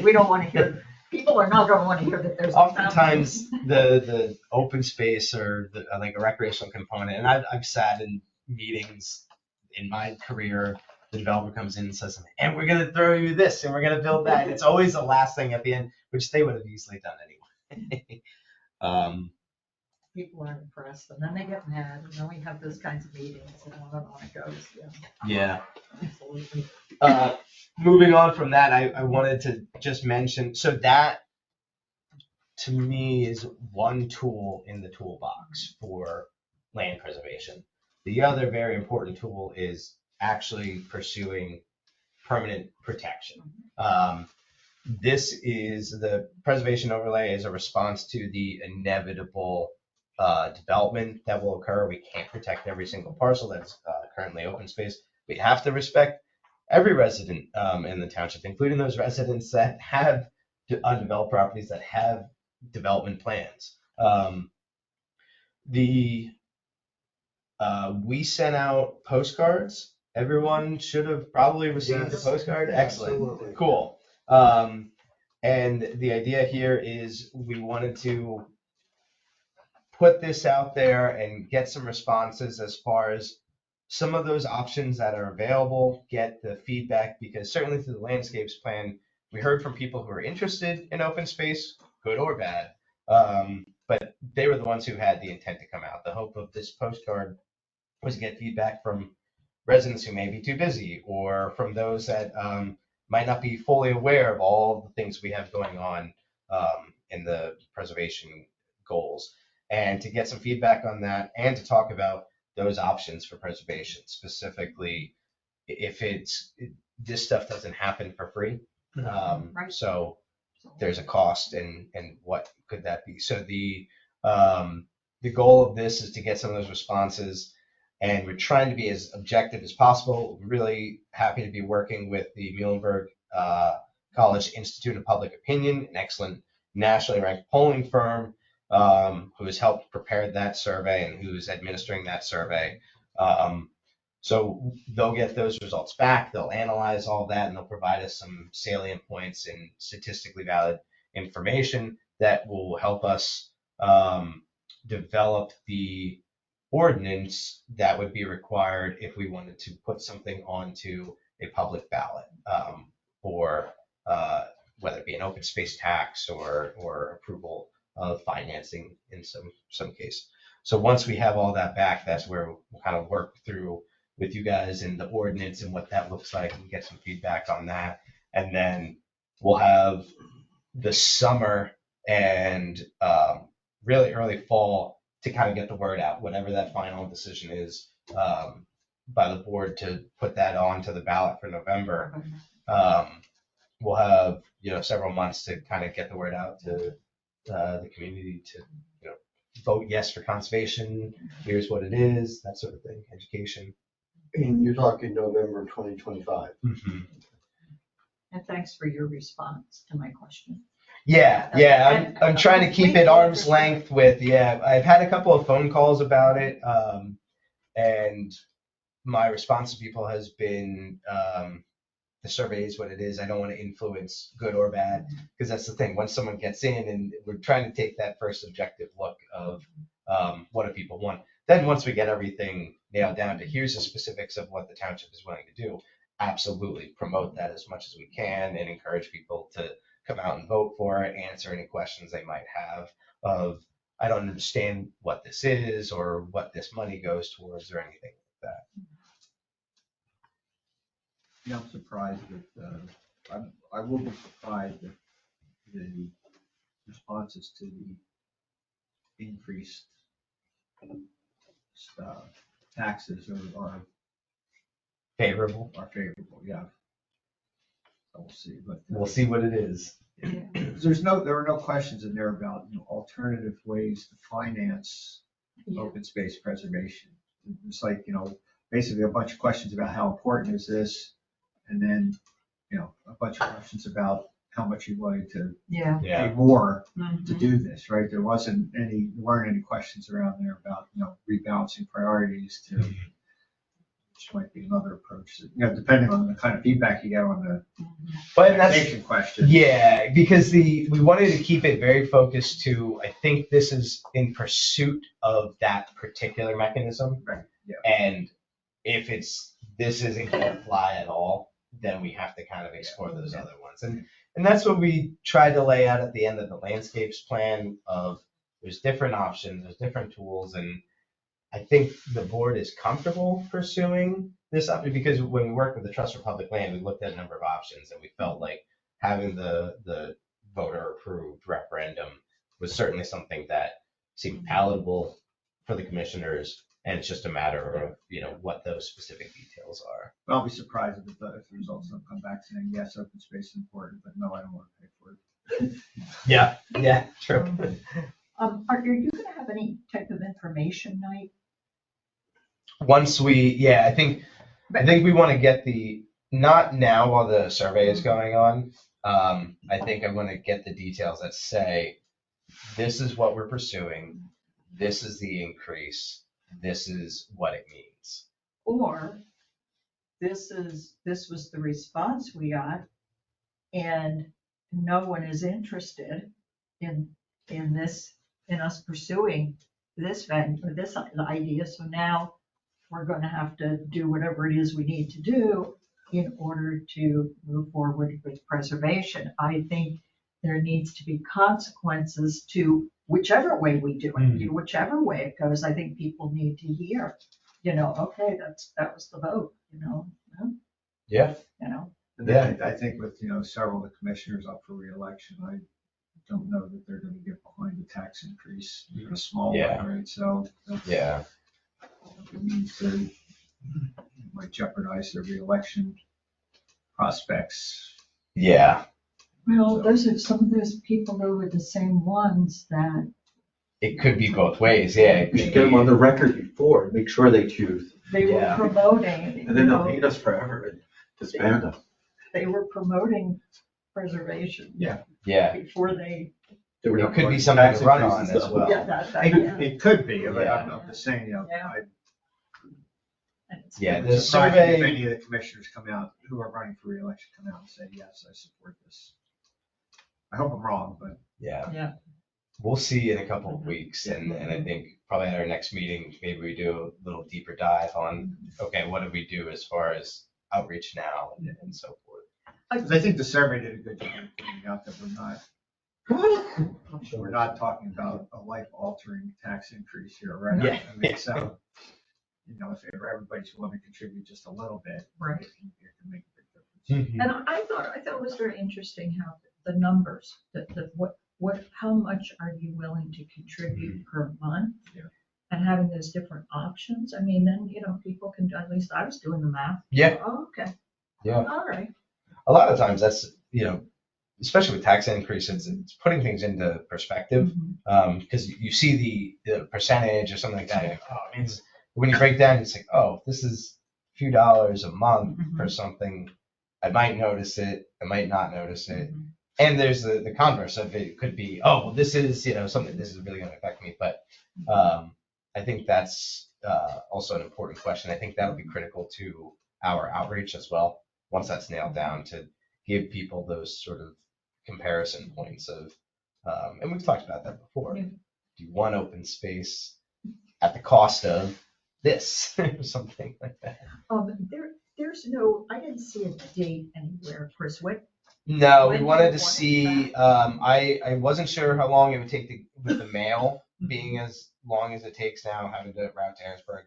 We don't want to hear, people are not gonna want to hear that there's.
Oftentimes the open space or like a recreational component, and I've sat in meetings in my career, the developer comes in and says, and we're gonna throw you this and we're gonna build that. It's always the last thing at the end, which they would have easily done anyway.
People aren't impressed, and then they get mad, and then we have those kinds of meetings, and on it goes,
Yeah.
absolutely.
Moving on from that, I wanted to just mention, so that to me is one tool in the toolbox for land preservation. The other very important tool is actually pursuing permanent protection. This is the preservation overlay is a response to the inevitable development that will occur. We can't protect every single parcel that's currently open space. We have to respect every resident in the township, including those residents that have undeveloped properties that have development plans. We sent out postcards. Everyone should have probably received a postcard. Excellent.
Absolutely.
Cool. And the idea here is we wanted to put this out there and get some responses as far as some of those options that are available, get the feedback, because certainly through the landscapes plan, we heard from people who are interested in open space, good or bad, but they were the ones who had the intent to come out. The hope of this postcard was to get feedback from residents who may be too busy or from those that might not be fully aware of all the things we have going on in the preservation goals, and to get some feedback on that and to talk about those options for preservation, specifically if this stuff doesn't happen for free.
Right.
So there's a cost and what could that be? So the goal of this is to get some of those responses, and we're trying to be as objective as possible. Really happy to be working with the Muhlenberg College Institute of Public Opinion, an excellent nationally ranked polling firm who has helped prepare that survey and who's administering that survey. So they'll get those results back, they'll analyze all that, and they'll provide us some salient points and statistically valid information that will help us develop the ordinance that would be required if we wanted to put something onto a public ballot, or whether it be an open space tax or approval of financing in some case. So once we have all that back, that's where we'll kind of work through with you guys in the ordinance and what that looks like and get some feedback on that. And then we'll have the summer and really early fall to kind of get the word out, whatever that final decision is by the board to put that onto the ballot for November. We'll have, several months to kind of get the word out to the community to, vote yes for conservation. Here's what it is, that sort of thing, education.
And you're talking November 2025.
Mm-hmm.
And thanks for your response to my question.
Yeah, I'm trying to keep it arm's length with, I've had a couple of phone calls about it, and my response to people has been, the survey is what it is. I don't want to influence good or bad, because that's the thing. Once someone gets in and we're trying to take that first objective look of what do people want, then once we get everything nailed down to here's the specifics of what the township is willing to do, absolutely promote that as much as we can and encourage people to come out and vote for it, answer any questions they might have of, I don't understand what this is or what this money goes towards or anything like that.
Yeah, I'm surprised that, I will be surprised if the responses to the increased taxes are
Favorable.
favorable, yeah. So we'll see, but.
We'll see what it is.
There were no questions in there about, alternative ways to finance
Yeah.
open space preservation. It's like, basically a bunch of questions about how important is this? And then, a bunch of questions about how much you're willing to
Yeah.
pay more to
Mhm.
do this, right? There weren't any questions around there about, rebalancing priorities to, which might be another approach, depending on the kind of feedback you get on the
But that's,
taxation question.
yeah, because we wanted to keep it very focused to, I think this is in pursuit of that particular mechanism.
Right, yeah.
And if this isn't gonna fly at all, then we have to kind of explore those other ones. And that's what we tried to lay out at the end of the landscapes plan of, there's different options, there's different tools, and I think the board is comfortable pursuing this option, because when we worked with the Trust for Public Land, we looked at a number of options, and we felt like having the voter approved referendum was certainly something that seemed palatable for the commissioners, and it's just a matter of, what those specific details are.
But I'll be surprised if the results don't come back saying, yes, open space is important, but no, I don't want to pay for it.
Yeah, true.
Are you gonna have any type of information night?
Once I think we want to get not now while the survey is going on. I think I want to get the details that say, this is what we're pursuing, this is the increase, this is what it means.
Or this was the response we got, and no one is interested in us pursuing this idea, so now we're gonna have to do whatever it is we need to do in order to move forward with preservation. I think there needs to be consequences to whichever way we do it, whichever way it goes. I think people need to hear, okay, that was the vote,
Yeah.
And then I think with, several of the commissioners up for reelection, I don't know that they're going to get behind the tax increase, even a small one, right? So.
Yeah.
It means they might jeopardize their reelection prospects.
Yeah.
Well, some of those people who were the same ones that.
It could be both ways, yeah.
We should get them on the record before, make sure they choose.
They were promoting.
And then they'll hate us forever and disband us.
They were promoting preservation.
Yeah.
Before they.
It could be something to run on as well.
It could be, but
Yeah.
I'm just saying,
Yeah,
I'm
the
surprised
survey.
if any of the commissioners come out, who are running for reelection, come out and say, yes, I support this. I hope I'm wrong, but.
Yeah.
We'll see in a couple of weeks, and I think probably at our next meeting, maybe we do a little deeper dive on, okay, what do we do as far as outreach now and so forth.
Because I think the survey did a good job of pointing out that we're not talking about a life-altering tax increase here, right?
Yeah.
I mean, so, if everybody's willing to contribute just a little bit.
Right.
It can make a big difference.
And I thought it was very interesting how the numbers, how much are you willing to contribute per month?
Yeah.
And having those different options. I mean, then, people can, at least I was doing the math.
Yeah.
Oh, okay.
Yeah.
All right.
A lot of times that's, especially with tax increases, it's putting things into perspective. Because you see the percentage or something like that. When you break down, it's like, oh, this is a few dollars a month for something. I might notice it, I might not notice it. And there's the converse of it. Could be, oh, well, this is, something, this is really going to affect me. But I think that's also an important question. I think that'll be critical to our outreach as well, once that's nailed down, to give people those sort of comparison points of, and we've talked about that before.
Yeah.
Do you want open space at the cost of this or something like that?
There's no, I didn't see a date anywhere, Chris.
No,
When
we
do
wanted
you
to
want it
see, I wasn't sure how long it would take with the mail. being as long as it takes now, having to route to Harrisburg,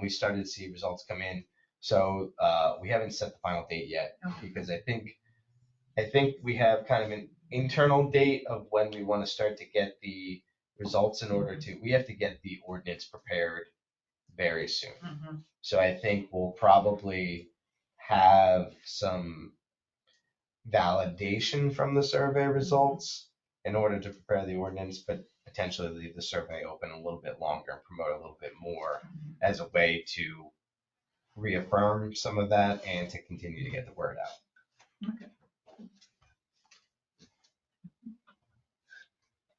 we started to see results come in. So we haven't set the final date yet because I think we have kind of an internal date of when we want to start to get the results in order to, we have to get the ordinance prepared very soon. So I think we'll probably have some validation from the survey results in order to prepare the ordinance, but potentially leave the survey open a little bit longer and promote a little bit more as a way to reaffirm some of that and to continue to get the word out.
Okay.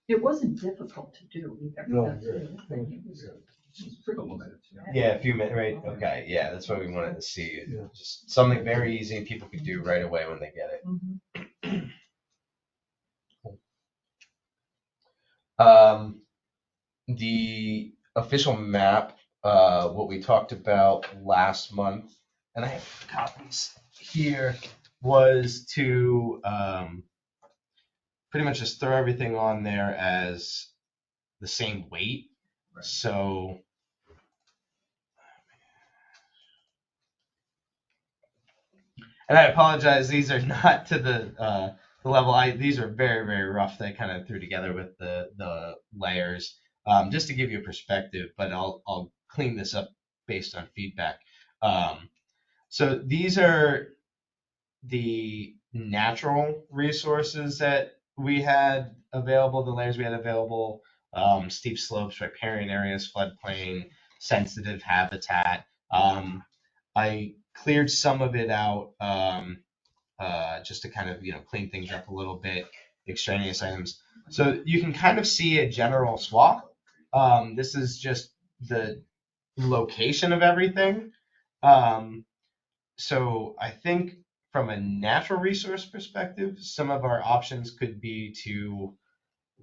It wasn't difficult to do either.
No,
That's the other thing. It was pretty easy.
Yeah, a few minutes, right? Okay, yeah, that's what we wanted to see. Just something very easy people could do right away when they get it. The official map, what we talked about last month, and I have copies here, was to pretty much just throw everything on there as the same weight. Right. So and I apologize, these are not to the level. These are very, very rough. They kind of threw together with the layers, just to give you a perspective. But I'll clean this up based on feedback. So these are the natural resources that we had available. The layers we had available: steep slopes, riparian areas, floodplain, sensitive habitat. I cleared some of it out just to kind of clean things up a little bit, extraneous items. So you can kind of see a general swath. This is just the location of everything. So I think from a natural resource perspective, some of our options could be to,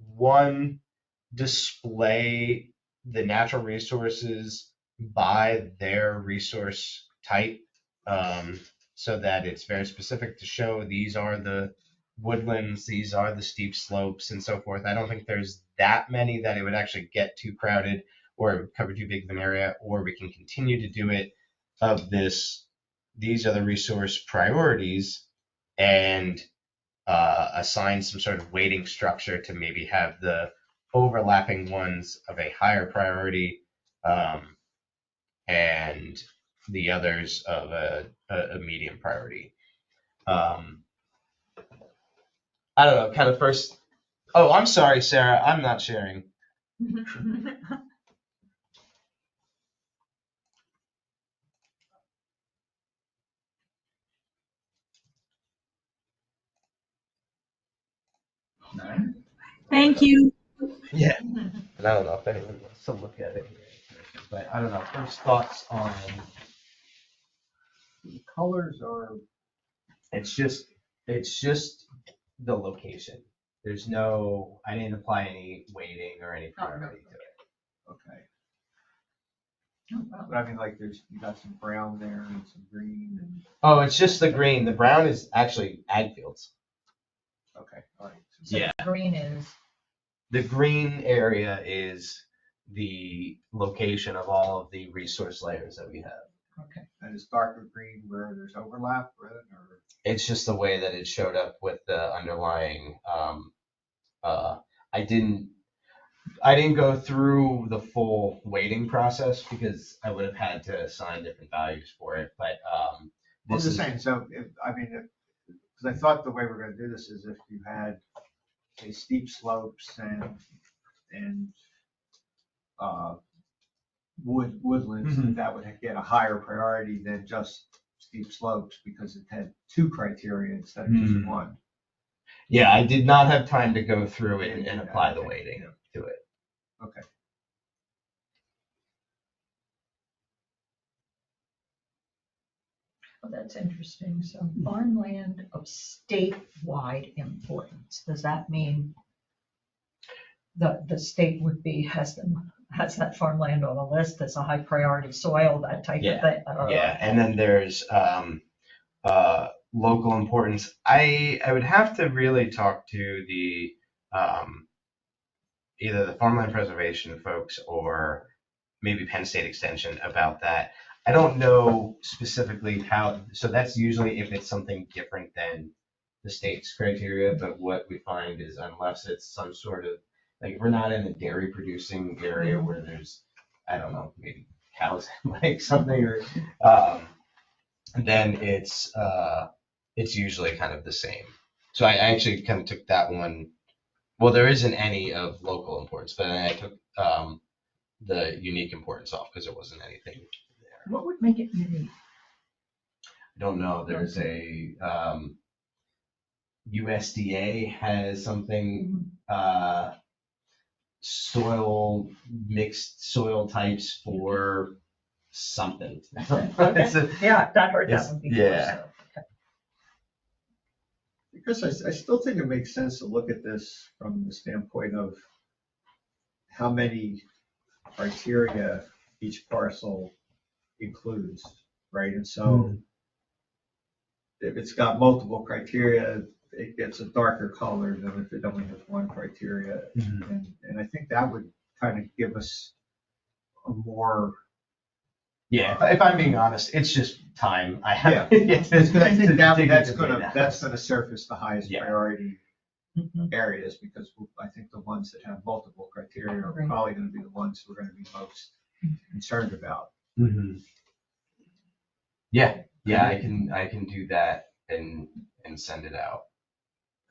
one, display the natural resources by their resource type, so that it's very specific to show these are the woodlands, these are the steep slopes, and so forth. I don't think there's that many that it would actually get too crowded or it would cover too big of an area, or we can continue to do it of this. These are the resource priorities, and assign some sort of weighting structure to maybe have the overlapping ones of a higher priority, and the others of a medium priority. I don't know, kind of first. Oh, I'm sorry, Sarah, I'm not sharing.
Thank you.
Yeah. And I don't know if anyone wants to look at it here, but I don't know. First thoughts on
The colors are,
it's just the location. There's no, I didn't apply any weighting or any priority to it.
okay. But I mean, like, you got some brown there and some green and,
Oh, it's just the green. The brown is actually ag fields.
okay, all right.
So
Yeah.
green is.
The green area is the location of all of the resource layers that we have.
Okay.
And it's darker green where there's overlap, right? Or
It's just the way that it showed up with the underlying. I didn't go through the full weighting process because I would have had to assign different values for it. But
I'm just saying, so because I thought the way we're gonna do this is if you had, say, steep slopes and woodlands,
Mhm.
that would get a higher priority than just steep slopes because it had two criteria instead of just one.
Yeah, I did not have time to go through it and apply the weighting to it.
Okay.
Well, that's interesting. So farmland of statewide importance, does that mean the state would be, has that farmland on the list as a high priority soil, that type of thing?
Yeah, and then there's local importance. I would have to really talk to the either the farmland preservation folks or maybe Penn State Extension about that. I don't know specifically how, so that's usually if it's something different than the state's criteria, but what we find is unless it's some sort of, like, if we're not in a dairy producing area where there's, I don't know, maybe cows like something, or, then it's usually kind of the same. So I actually kind of took that one. Well, there isn't any of local importance, but I took the unique importance off because there wasn't anything there.
What would make it unique?
I don't know. There's a USDA has something soil mixed soil types for something. It's a-
Yeah, I've not heard that
It's-
one before.
yeah.
So.
Because I still think it makes sense to look at this from the standpoint of how many criteria each parcel includes, right? And so if it's got multiple criteria, it gets a darker color than if it only has one criteria. And I think that would kind of give us a more.
Yeah, if I'm being honest, it's just time. I have.
Yeah. Because I think that's
into
gonna
data.
surface the highest
Yeah.
priority
Mhm.
areas, because I think the ones that have multiple criteria are
Right.
probably gonna be the ones we're gonna be most concerned about.
Mhm. Yeah, I can do that and send it out.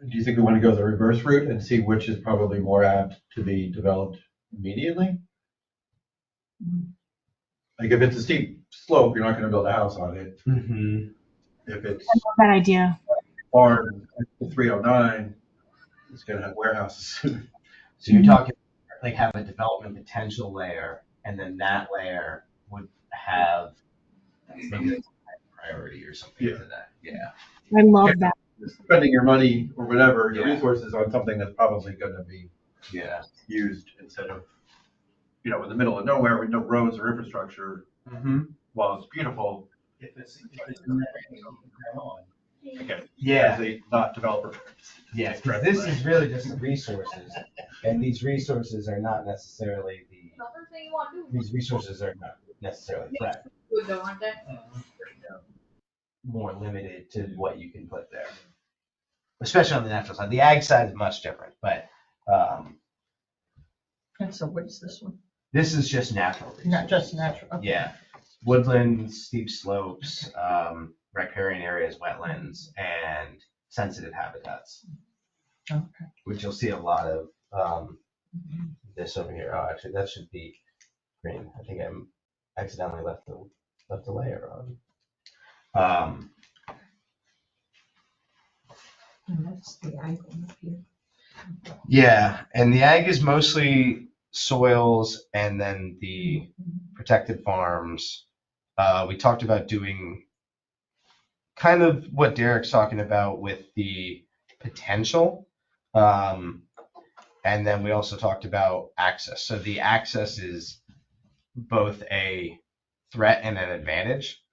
Do you think we want to go the reverse route and see which is probably more apt to be developed immediately? Like if it's a steep slope, you're not gonna build a house on it. If it's
I love that idea.
farm, 309, it's gonna have warehouses.
So you're talking like have a development potential layer, and then that layer would have maybe a priority or something
Yeah.
to that. Yeah.
I love that.
Spending your money or whatever, your
Yeah.
resources on something that's probably gonna be
Yeah.
used instead of, in the middle of nowhere with no roads or infrastructure, while it's beautiful. Again,
Yeah.
as a not developer.
Yeah. 'Cause this is really just the resources, and these resources are not necessarily threat. More limited to what you can put there, especially on the natural side. The ag side is much different, but
And so what's this one?
this is just natural resources.
Not just natural. Okay.
Yeah, woodlands, steep slopes, riparian areas, wetlands, and sensitive habitats,
Okay.
which you'll see a lot of this over here. Oh, actually, that should be green. I think I accidentally left the layer on.
And that's the ag one up here.
Yeah, and the ag is mostly soils and then the protected farms. We talked about doing kind of what Derek's talking about with the potential. And then we also talked about access. So the access is both a threat and an advantage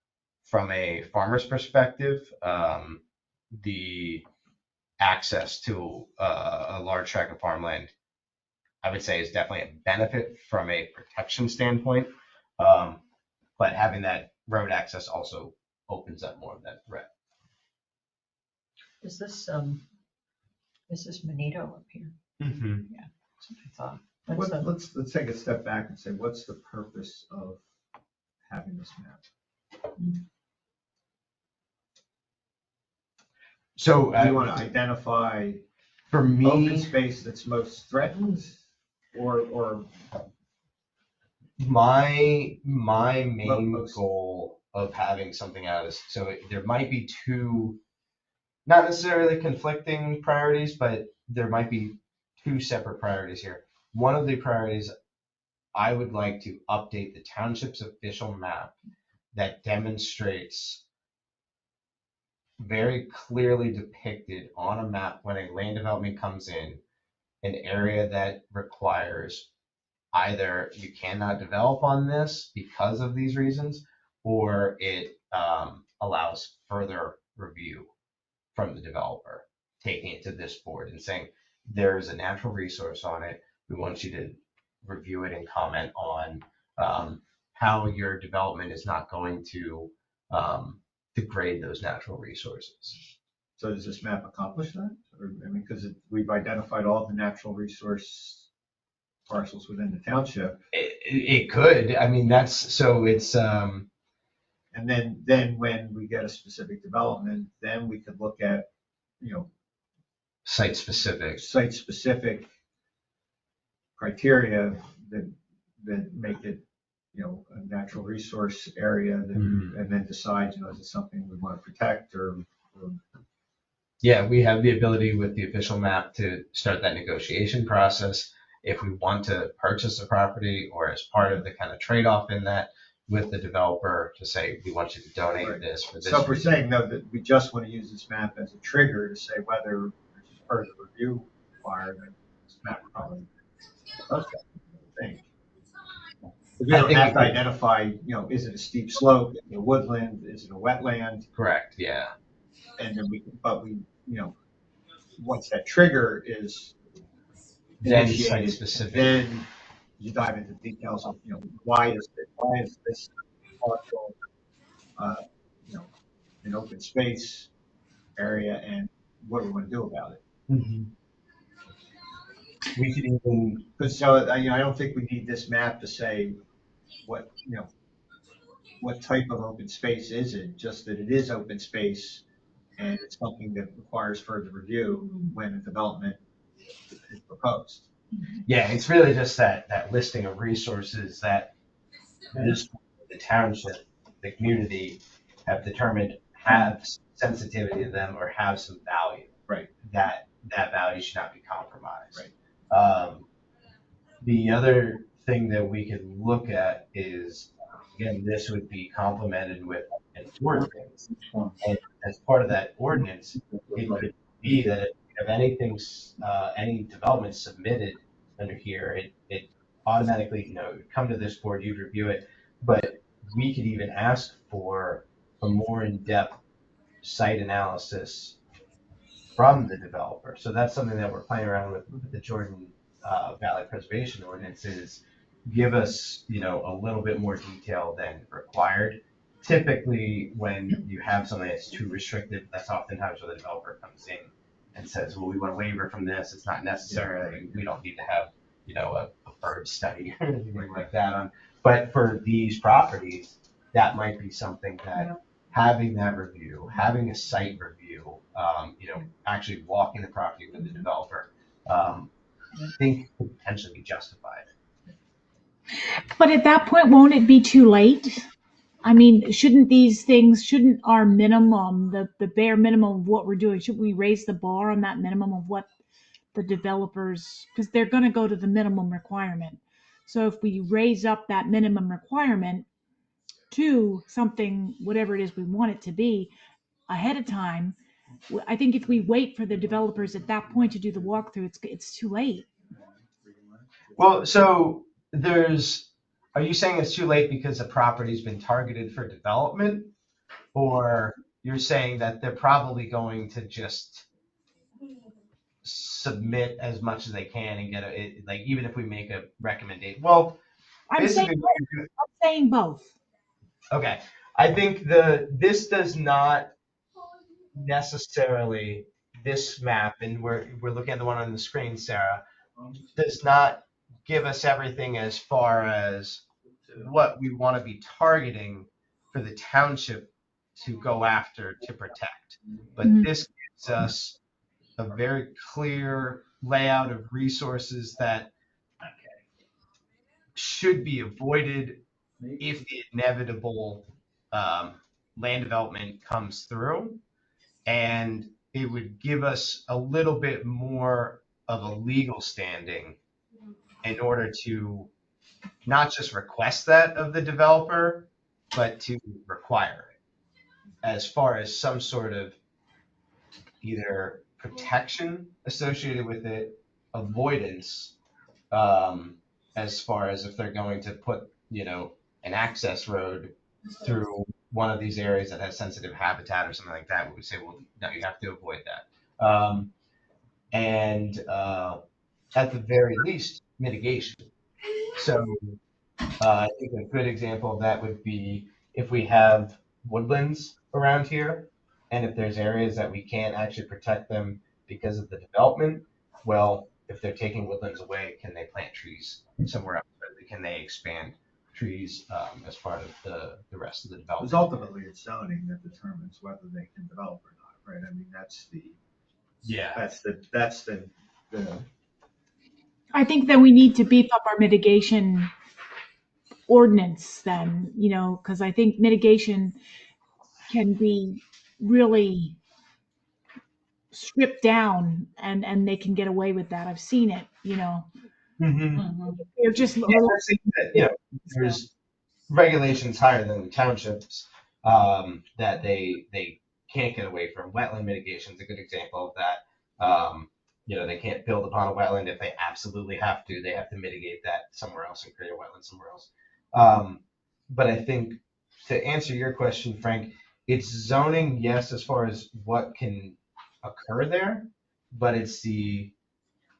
from a farmer's perspective. The access to a large tract of farmland, I would say, is definitely a benefit from a protection standpoint. But having that road access also opens up more of that threat.
Is this Manito up here?
Mm-hmm.
That's what I thought. What's the-
Let's take a step back and say, what's the purpose of having this map?
So
Do you want to identify
for
open
me,
space that's most threatened, or
my main
Most-
goal of having something out is so there might be two, not necessarily conflicting priorities, but there might be two separate priorities here. One of the priorities, I would like to update the township's official map that demonstrates very clearly depicted on a map when a land development comes in, an area that requires either you cannot develop on this because of these reasons, or it allows further review from the developer, taking it to this board and saying, there's a natural resource on it. we want you to review it and comment on how your development is not going to degrade those natural resources.
So does this map accomplish that? Or, I mean, because we've identified all the natural resource parcels within the township.
It could. I mean, that's so it's.
And then when we get a specific development, then we could look at,
Site specific.
site-specific criteria that make it, a natural resource area, and then decide, is it something we want to protect or.
Yeah, we have the ability with the official map to start that negotiation process. If we want to purchase a property or as part of the kind of trade-off in that with the developer to say, we want you to donate
Right.
this for this.
So if we're
reason.
saying, though, that we just want to use this map as a trigger to say whether there's further review required, then this map probably does that, I think. We don't have to identify, is it a steep slope, is it a woodland, is it a wetland?
Correct, yeah.
And then once that trigger is
Then
initiated,
site-specific.
then you dive into details of, why is this parcel, an open space area, and what do we want to do about it?
We could even.
Because so, I don't think we need this map to say what type of open space is it, just that it is open space and it's something that requires further review when a development is proposed.
Yeah, it's really just that listing of resources that the township, the community have determined have sensitivity to them or have some value.
Right.
That value should not be compromised.
Right.
The other thing that we could look at is, again, this would be complemented with an ordinance. And as part of that ordinance, it could be that if anything, any development submitted under here, it automatically, would come to this board, you'd review it, but we could even ask for a more in-depth site analysis from the developer. So that's something that we're playing around with the Jordan Valley Preservation Ordinance is give us, a little bit more detail than required. Typically, when you have something that's too restrictive, that's oftentimes where the developer comes in and says, well, we want a waiver from this. It's not necessary. We don't need to have, a bird study or anything like that on. But for these properties, that might be something that having that review, having a site review, actually walking the property with the developer, I think could potentially be justified.
But at that point, won't it be too late? I mean, shouldn't our minimum, the bare minimum of what we're doing, should we raise the bar on that minimum of what the developers, because they're going to go to the minimum requirement. So if we raise up that minimum requirement to something, whatever it is we want it to be, ahead of time, I think if we wait for the developers at that point to do the walkthrough, it's too late.
Well, so are you saying it's too late because the property's been targeted for development? Or you're saying that they're probably going to just submit as much as they can and get it, like, even if we make a recommendation? Well,
I'm saying both.
Okay. I think this does not necessarily, this map, and we're looking at the one on the screen, Sarah, does not give us everything as far as what we want to be targeting for the township to go after to protect. But this gives us a very clear layout of resources that should be avoided if the inevitable land development comes through. And it would give us a little bit more of a legal standing in order to not just request that of the developer, but to require it as far as some sort of either protection associated with it, avoidance, as far as if they're going to put, an access road through one of these areas that has sensitive habitat or something like that, we would say, well, no, you have to avoid that. And at the very least, mitigation. So I think a good example of that would be if we have woodlands around here, and if there's areas that we can't actually protect them because of the development, well, if they're taking woodlands away, can they plant trees somewhere else? Can they expand trees as part of the rest of the
Because
development?
ultimately it's zoning that determines whether they can develop or not, right? I mean, that's the,
I think that we need to beef up our mitigation ordinance then, you know, because I think mitigation can be really stripped down and they can get away with that. I've seen it, you know.
Mhm.
They're just
Yeah, I've seen that, there's regulations higher than the townships that they can't get away from. Wetland mitigation is a good example of that. They can't build upon a wetland if they absolutely have to. They have to mitigate that somewhere else and create a wetland somewhere else. But I think to answer your question, Frank, it's zoning, yes, as far as what can occur there, but it's the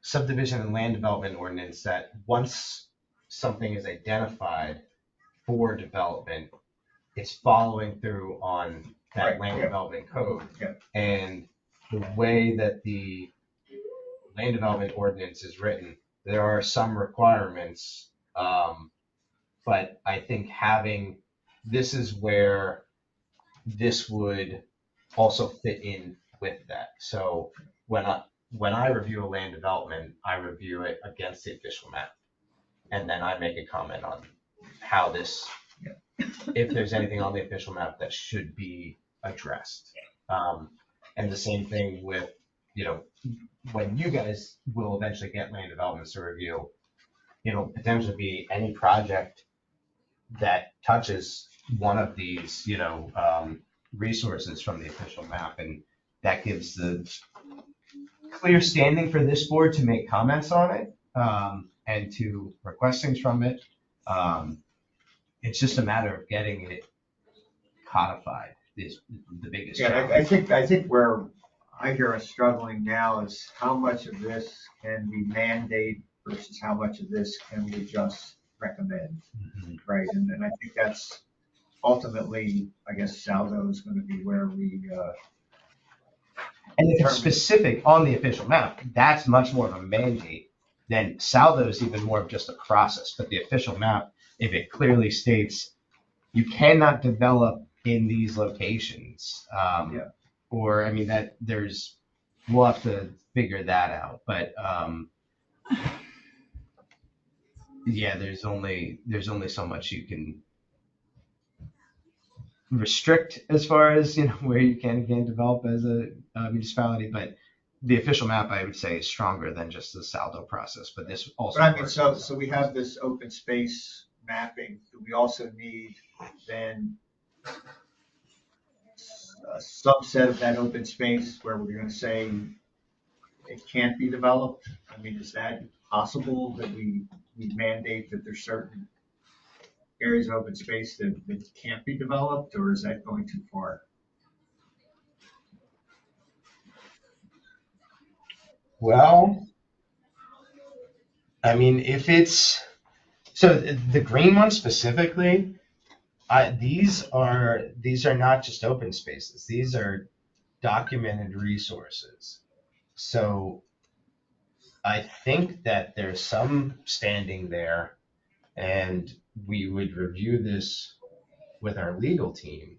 subdivision and land development ordinance that once something is identified for development, it's following through on that
Right,
land
yeah.
development code.
Yeah.
And the way that the land development ordinance is written, there are some requirements, but I think this is where this would also fit in with that. So when I review a land development, I review it against the official map, and then I make a comment on how if there's anything on the official map that should be addressed. And the same thing with, when you guys will eventually get land developments to review, potentially be any project that touches one of these, resources from the official map. And that gives the clear standing for this board to make comments on it, and to request things from it. It's just a matter of getting it codified is the biggest
yeah,
challenge.
I think where I hear us struggling now is how much of this can we mandate versus how much of this can we just recommend, right? And I think that's ultimately, I guess, Saldo is going to be where we,
And if it's specific on the official map, that's much more of a mandate than Saldo is even more of just a process. But the official map, if it clearly states you cannot develop in these locations, or I mean we'll have to figure that out. But there's only so much you can restrict as far as where you can and can't develop as a municipality, but the official map I would say is stronger than just the Saldo process. But this also.
But I mean, so we have this open space mapping. Do we also need then a subset of that open space where we're going to say it can't be developed? I mean, is that possible that we mandate that there's certain areas of open space that can't be developed, or is that going too far?
Well, I mean, if it's so the green one specifically, these are not just open spaces. These are documented resources. So I think that there's some standing there, and we would review this with our legal team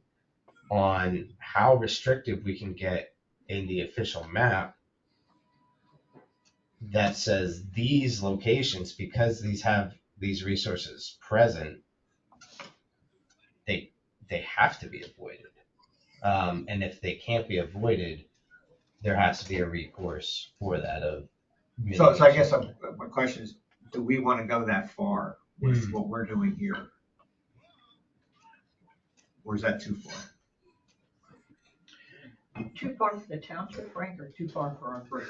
on how restrictive we can get in the official map that says these locations, because these have these resources present, they have to be avoided. And if they can't be avoided, there has to be a recourse for that.
So I guess my question is, do we want to go that far with what we're doing here? Or is that too far?
Too far for the township, Frank, or too far for our group?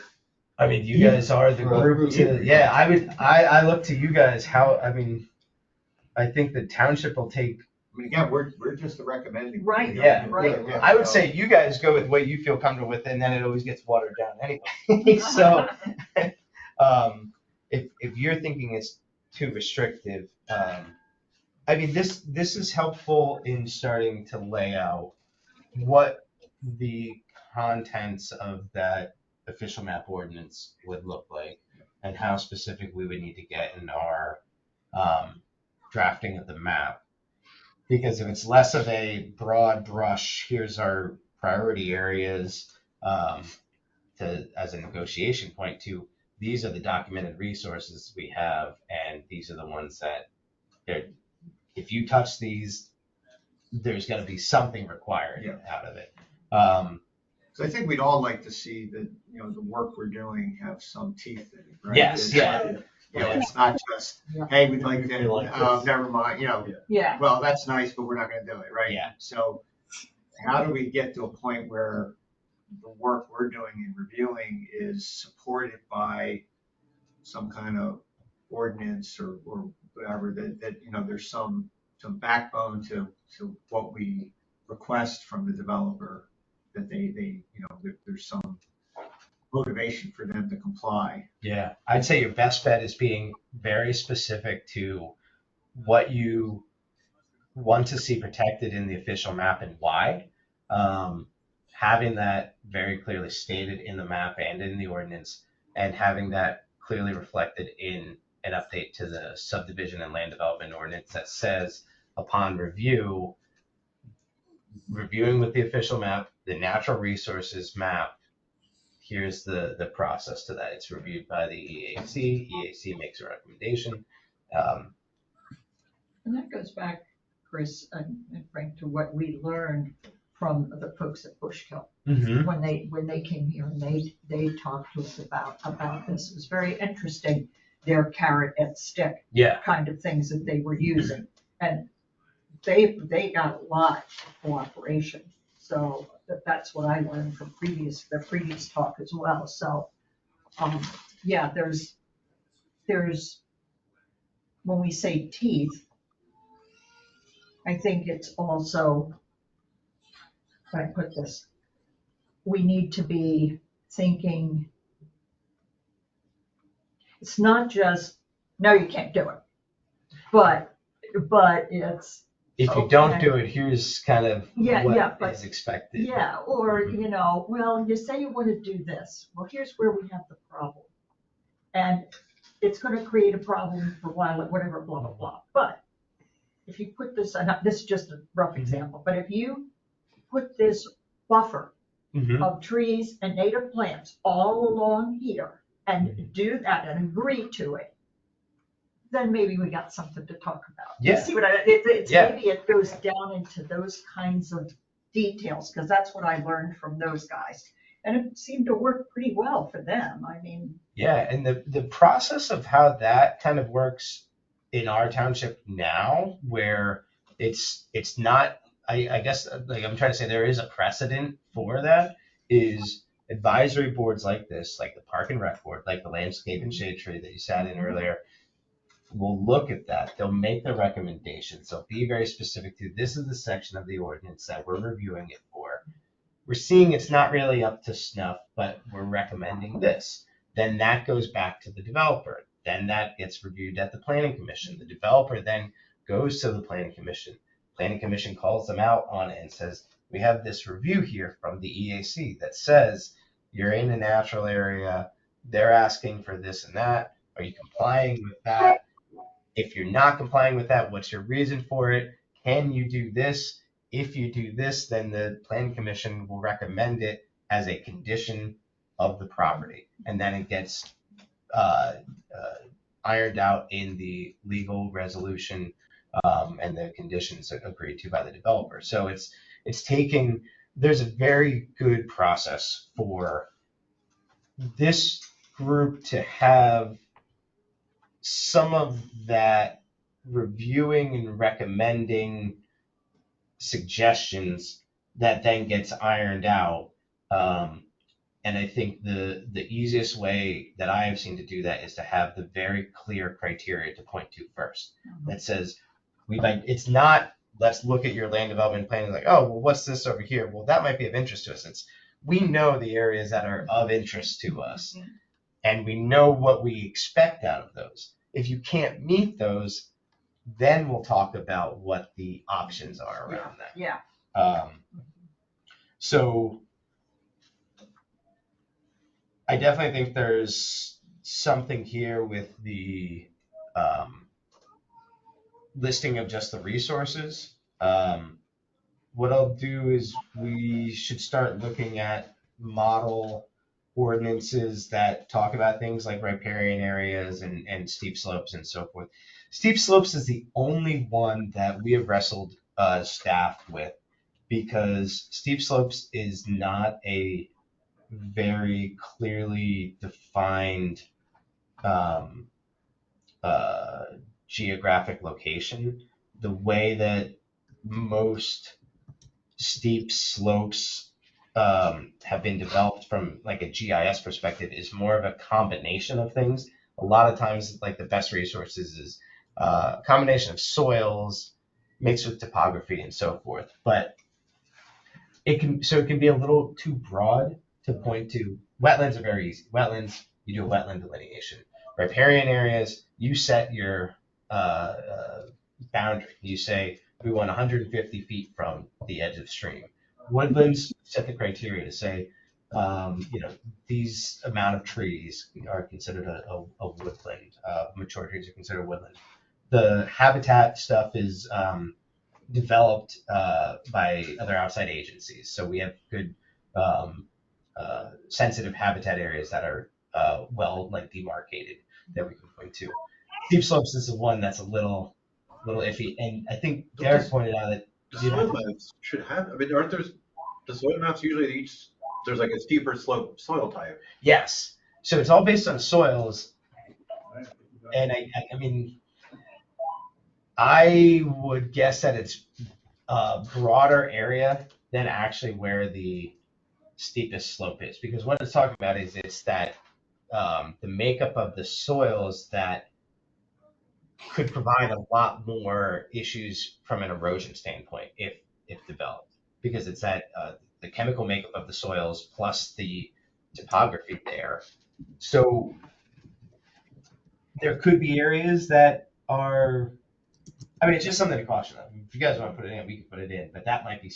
I mean, you guys are the group. I look to you guys. I think the township will take.
I mean, again, we're just the recommending.
Right.
Yeah,
right.
I would say you guys go with what you feel comfortable with, and then it always gets watered down anyway. So, if you're thinking it's too restrictive, I mean, this is helpful in starting to lay out what the contents of that official map ordinance would look like and how specific we would need to get in our drafting of the map. Because if it's less of a broad brush, here's our priority areas as a negotiation point to these are the documented resources we have, and these are the ones that if you touch these, there's going to be something required out of it.
So I think we'd all like to see that, the work we're doing have some teeth in it, right?
Yes,
It's not just, hey, we'd like to,
this.
never mind,
Yeah.
well, that's nice, but we're not gonna do it, right?
Yeah.
So how do we get to a point where the work we're doing and reviewing is supported by some kind of ordinance or whatever, that there's some backbone to what we request from the developer, that there's some motivation for them to comply.
Yeah, I'd say your best bet is being very specific to what you want to see protected in the official map and why. Having that very clearly stated in the map and in the ordinance, and having that clearly reflected in an update to the subdivision and land development ordinance that says, upon reviewing with the official map, the natural resources map, here's the process to that. It's reviewed by the EAC. EAC makes a recommendation.
And that goes back, Chris and Frank, to what we learned from the folks at Bushkill when they came here and they talked to us about this. It was very interesting, their carrot and stick kind of things that they were using, and they got a lot of cooperation. So that's what I learned from the previous talk as well. So there's when we say teeth, I think it's also, how do I put this? We need to be thinking, it's not just, no, you can't do it, but it's,
if you don't do it, here's kind of what is expected.
Yeah, or, well, you say you want to do this. Well, here's where we have the problem. And it's going to create a problem for a while, whatever, blah, blah, blah. But if you put this, and this is just a rough example, but if you put this buffer of trees and native plants all along here and do that and agree to it, then maybe we got something to talk about.
Yeah.
You see what maybe it goes down into those kinds of details, because that's what I learned from those guys. And it seemed to work pretty well for them. I mean. Yeah,
and the process of how that kind of works in our township now, where it's not, I guess, like I'm trying to say, there is a precedent for that, is advisory boards like this, like the Park and Rec Board, like the Landscape and Shade Tree that you sat in earlier, will look at that. They'll make the recommendations. They'll be very specific to, this is the section of the ordinance that we're reviewing it for. We're seeing it's not really up to snuff, but we're recommending this. Then that goes back to the developer. Then that gets reviewed at the Planning Commission. The developer then goes to the Planning Commission. Planning Commission calls them out on it and says, we have this review here from the EAC that says you're in a natural area. They're asking for this and that. Are you complying with that? If you're not complying with that, what's your reason for it? Can you do this? If you do this, then the Planning Commission will recommend it as a condition of the property. And then it gets ironed out in the legal resolution and the conditions agreed to by the developer. So it's taking, there's a very good process for this group to have some of that reviewing and recommending suggestions that then gets ironed out. And I think the easiest way that I have seen to do that is to have the very clear criteria to point to first. That says, it's not, let's look at your land development plan and like, oh, well, what's this over here? Well, that might be of interest to us. We know the areas that are of interest to us. and we know what we expect out of those. If you can't meet those, then we'll talk about what the options are around that.
Yeah.
So I definitely think there's something here with the listing of just the resources. What I'll do is we should start looking at model ordinances that talk about things like riparian areas and steep slopes and so forth. Steep slopes is the only one that we have wrestled staff with, because steep slopes is not a very clearly defined geographic location. The way that most steep slopes have been developed from like a GIS perspective is more of a combination of things. A lot of times, like the best resources is a combination of soils mixed with topography and so forth. But it can be a little too broad to point to. Wetlands are very easy. Wetlands, you do a wetland delineation. Riparian areas, you set your boundary. You say we want 150 feet from the edge of the stream. Woodlands, set the criteria to say, these amount of trees are considered a woodland. Mature trees are considered woodland. The habitat stuff is developed by other outside agencies. So we have good sensitive habitat areas that are well demarcated that we can point to. Steep slopes is the one that's a little iffy, and I think Derek pointed out that
the soil maps should have. I mean, aren't there the soil maps usually there's like a steeper slope soil type?
Yes. So it's all based on soils, and I mean, I would guess that it's a broader area than actually where the steepest slope is, because what it's talking about is it's that the makeup of the soils that could provide a lot more issues from an erosion standpoint if developed, because it's that the chemical makeup of the soils plus the topography there. So there could be areas that are, I mean, it's just something to caution of. If you guys want to put it in, we can put it in, but that might be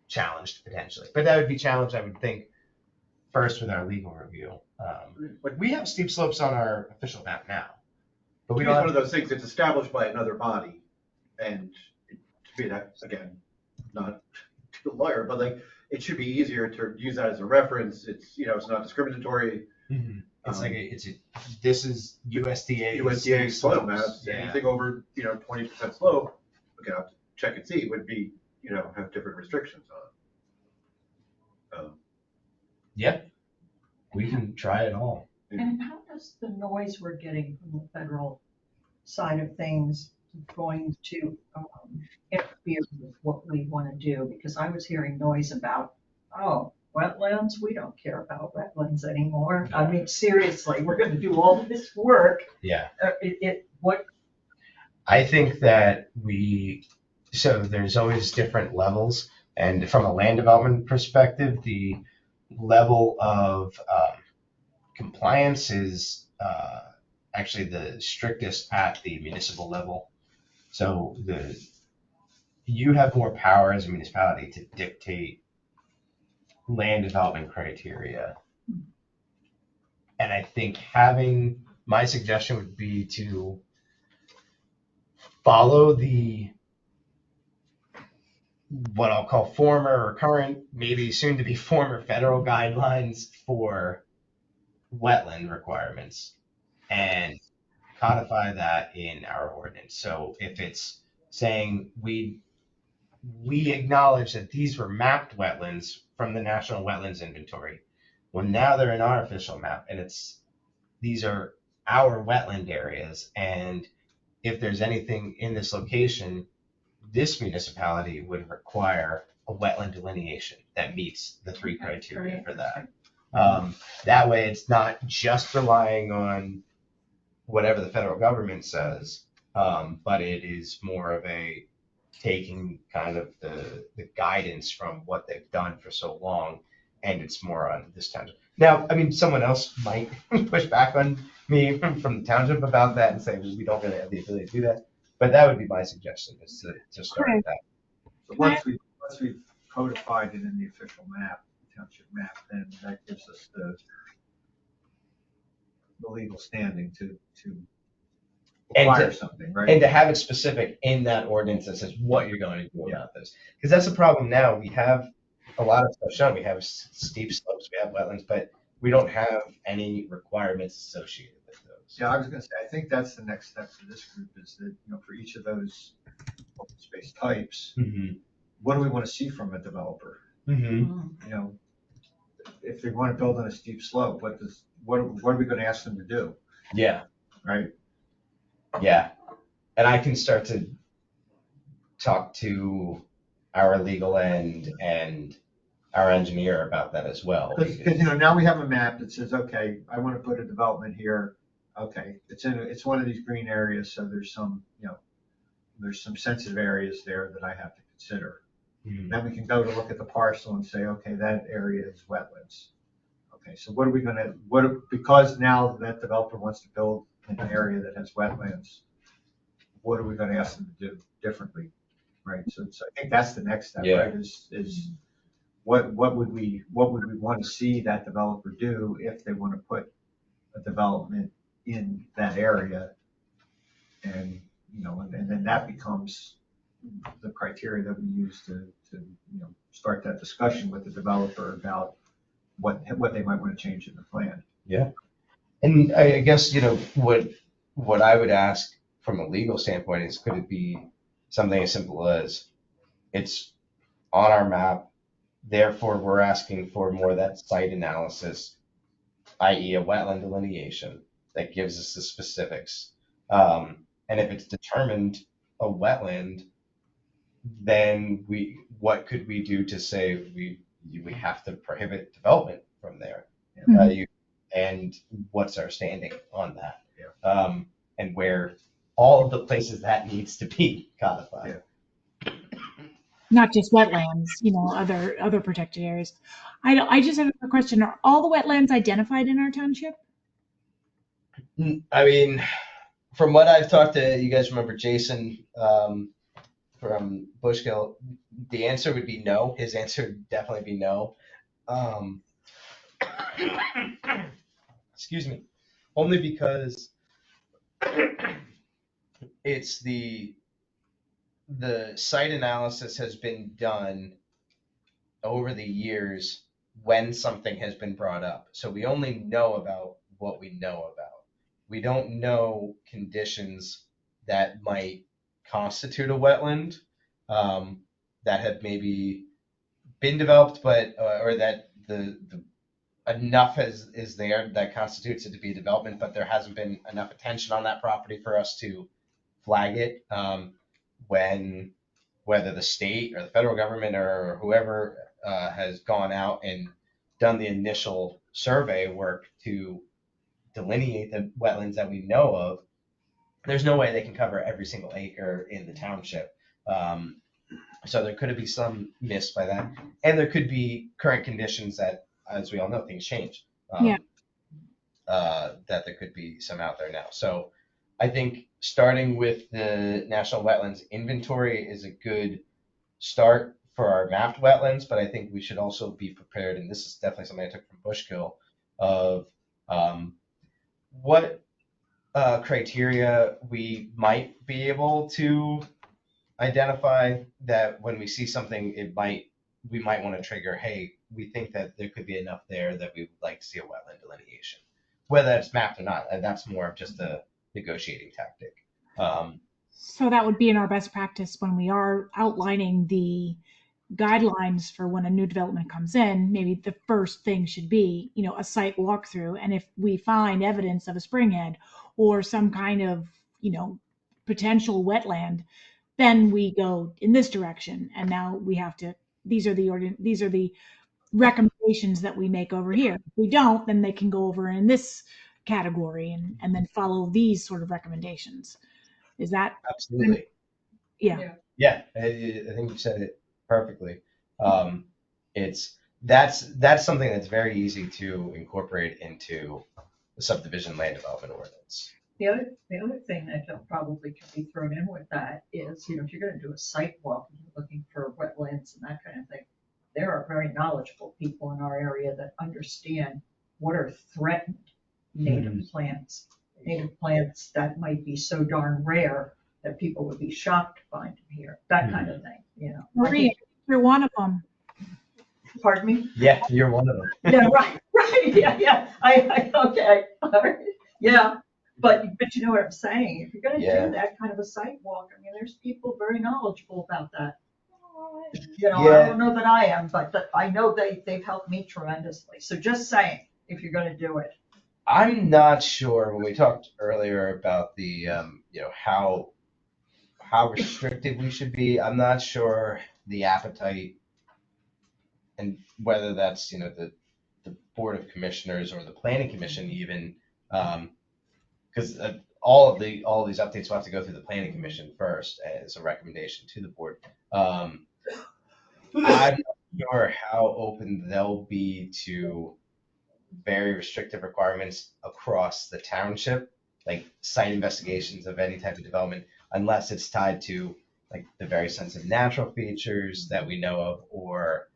challenged potentially. But that would be challenged, I would think, first with our legal review. We have steep slopes on our official map now. But we
It's
don't
one of those things. It's established by another body, and to be that again, not a lawyer, but like it should be easier to use that as a reference. It's it's not discriminatory.
Mm-hmm. It's this is USDA
soil maps.
Yeah.
Anything over 20% slope, we're gonna have to check and see. Would be have different restrictions on.
Yep, we can try it all.
And how does the noise we're getting from the federal side of things going to interfere with what we want to do? Because I was hearing noise about, wetlands, we don't care about wetlands anymore. I mean, seriously, we're going to do all this work.
Yeah.
What?
I think that so there's always different levels, and from a land development perspective, the level of compliance is actually the strictest at the municipal level. So you have more power as a municipality to dictate land development criteria. And I think my suggestion would be to follow what I'll call former or current, maybe soon to be former federal guidelines for wetland requirements and codify that in our ordinance. So if it's saying we acknowledge that these were mapped wetlands from the National Wetlands Inventory, well, now they're in our official map, and these are our wetland areas, and if there's anything in this location, this municipality would require a wetland delineation that meets the 3 criteria for that. That way, it's not just relying on whatever the federal government says, but it is more of a taking kind of the guidance from what they've done for so long, and it's more on this time. Now, I mean, someone else might push back on me from the township about that and say we don't really have the ability to do that. But that would be my suggestion, is to start
Chris,
with that.
So once we've codified it in the official map, the township map, then that gives us the legal standing to
And
require
to-
something, right?
And to have it specific in that ordinance that says what you're going to do about this. Because that's the problem now. We have a lot of stuff shown. We have steep slopes, we have wetlands, but we don't have any requirements associated with those.
Yeah, I was gonna say, I think that's the next step for this group is that, for each of those open space types,
Mm-hmm.
what do we want to see from a developer?
Mm-hmm.
If they want to build on a steep slope, what are we going to ask them to do,
Yeah.
right?
Yeah. And I can start to talk to our legal end and our engineer about that as well.
Because now we have a map that says, okay, I want to put a development here. Okay, it's one of these green areas, so there's some sensitive areas there that I have to consider.
Mhm.
Then we can go to look at the parcel and say, okay, that area is wetlands. Okay, so what are we gonna, because now that developer wants to build in an area that has wetlands, what are we gonna ask them to do differently, right? So I think that's the next step,
Yeah.
right, is what would we want to see that developer do if they want to put a development in that area? And, and then that becomes the criteria that we use to start that discussion with the developer about what they might want to change in the plan.
Yeah. And I guess, what I would ask from a legal standpoint is, could it be something as simple as it's on our map, therefore we're asking for more of that site analysis, i.e. a wetland delineation that gives us the specifics. And if it's determined a wetland, then what could we do to say we have to prohibit development from there? And what's our standing on that?
Yeah.
And where all of the places that needs to be codified.
Yeah.
not just wetlands, other protected areas. I just have a question. Are all the wetlands identified in our township?
I mean, from what I've talked to, you guys remember Jason from Bushkill, the answer would be no. His answer would definitely be no. Excuse me. Only because it's the site analysis has been done over the years when something has been brought up. So we only know about what we know about. We don't know conditions that might constitute a wetland, that have maybe been developed, but or that the enough is there that constitutes it to be a development, but there hasn't been enough attention on that property for us to flag it. When whether the state or the federal government or whoever has gone out and done the initial survey work to delineate the wetlands that we know of, there's no way they can cover every single acre in the township. So there could be some missed by that, and there could be current conditions that, as we all know, things change. That there could be some out there now. So I think starting with the National Wetlands Inventory is a good start for our mapped wetlands, but I think we should also be prepared, and this is definitely something I took from Bushkill, of what criteria we might be able to identify that when we see something, we might want to trigger, hey, we think that there could be enough there that we would like to see a wetland delineation. Whether that's mapped or not, that's more of just a negotiating tactic.
So that would be in our best practice when we are outlining the guidelines for when a new development comes in. Maybe the first thing should be, a site walkthrough. And if we find evidence of a springhead or some kind of, potential wetland, then we go in this direction. And now we have to, these are the recommendations that we make over here. If we don't, then they can go over in this category and then follow these sort of recommendations. Is that
absolutely?
Yeah.
Yeah, I think you said it perfectly. It's that's something that's very easy to incorporate into the subdivision land development ordinance.
The other thing that probably can be thrown in with that is, if you're gonna do a site walk and you're looking for wetlands and that kind of thing, there are very knowledgeable people in our area that understand what are threatened native plants. Native plants that might be so darn rare that people would be shocked to find them here, that kind of thing, I
Maria,
think-
you're one of them.
Pardon me?
Yeah, you're one of them.
Yeah, right, yeah, okay, all right, yeah, but you know what I'm saying, if you're gonna
Yeah.
do that kind of a site walk, I mean, there's people very knowledgeable about that. I
Yeah.
don't know that I am, but I know they've helped me tremendously, so just saying, if you're gonna do it.
I'm not sure when we talked earlier about the how restrictive we should be. I'm not sure the appetite and whether that's the Board of Commissioners or the Planning Commission even, because all of these updates will have to go through the Planning Commission first as a recommendation to the board. I'm not sure how open they'll be to very restrictive requirements across the township, like site investigations of any type of development, unless it's tied to like the very sensitive natural features that we know of, or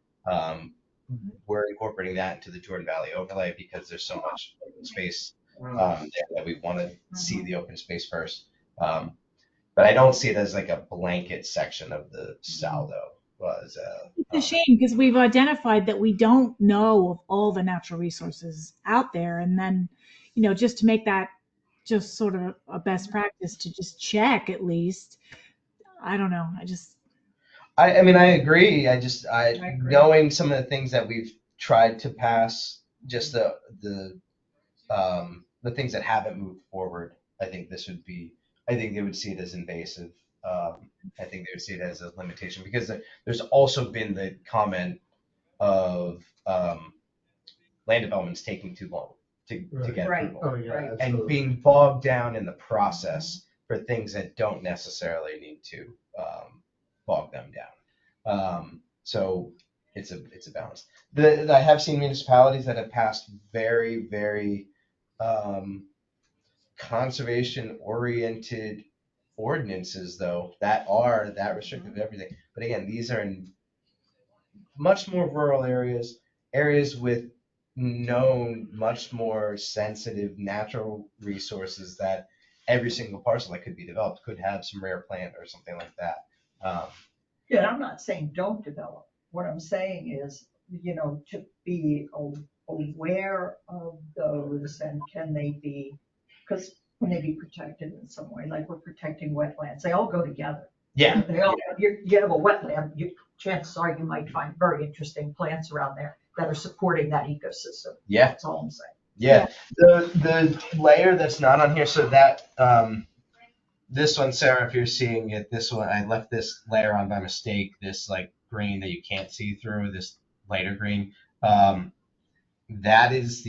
we're incorporating that into the Jordan Valley overlay because there's so much open space there that we want to see the open space first. But I don't see it as like a blanket section of the Saldo.
It's a shame because we've identified that we don't know of all the natural resources out there. And then, just to make that just sort of a best practice to just check at least. I don't know.
I mean, I agree. I
agree.
knowing some of the things that we've tried to pass, just the things that haven't moved forward, I think they would see it as invasive. I think they would see it as a limitation because there's also been the comment of land developments taking too long to get
Right.
approval.
Oh, yeah,
Right.
And
absolutely.
being bogged down in the process for things that don't necessarily need to bog them down. So it's a balance. I have seen municipalities that have passed very, very conservation-oriented ordinances, though, that are that restrictive of everything. But again, these are in much more rural areas with known, much more sensitive natural resources that every single parcel that could be developed could have some rare plant or something like that.
Yeah, I'm not saying don't develop. What I'm saying is, to be aware of those and can they be, because can they be protected in some way? Like we're protecting wetlands. They all go together.
Yeah.
They all, you have a wetland, chances are you might find very interesting plants around there that are supporting that ecosystem.
Yeah.
That's all I'm saying.
Yeah. The layer that's not on here, so that this one, Sarah, if you're seeing it, this one, I left this layer on by mistake, this like green that you can't see through, this lighter green. That is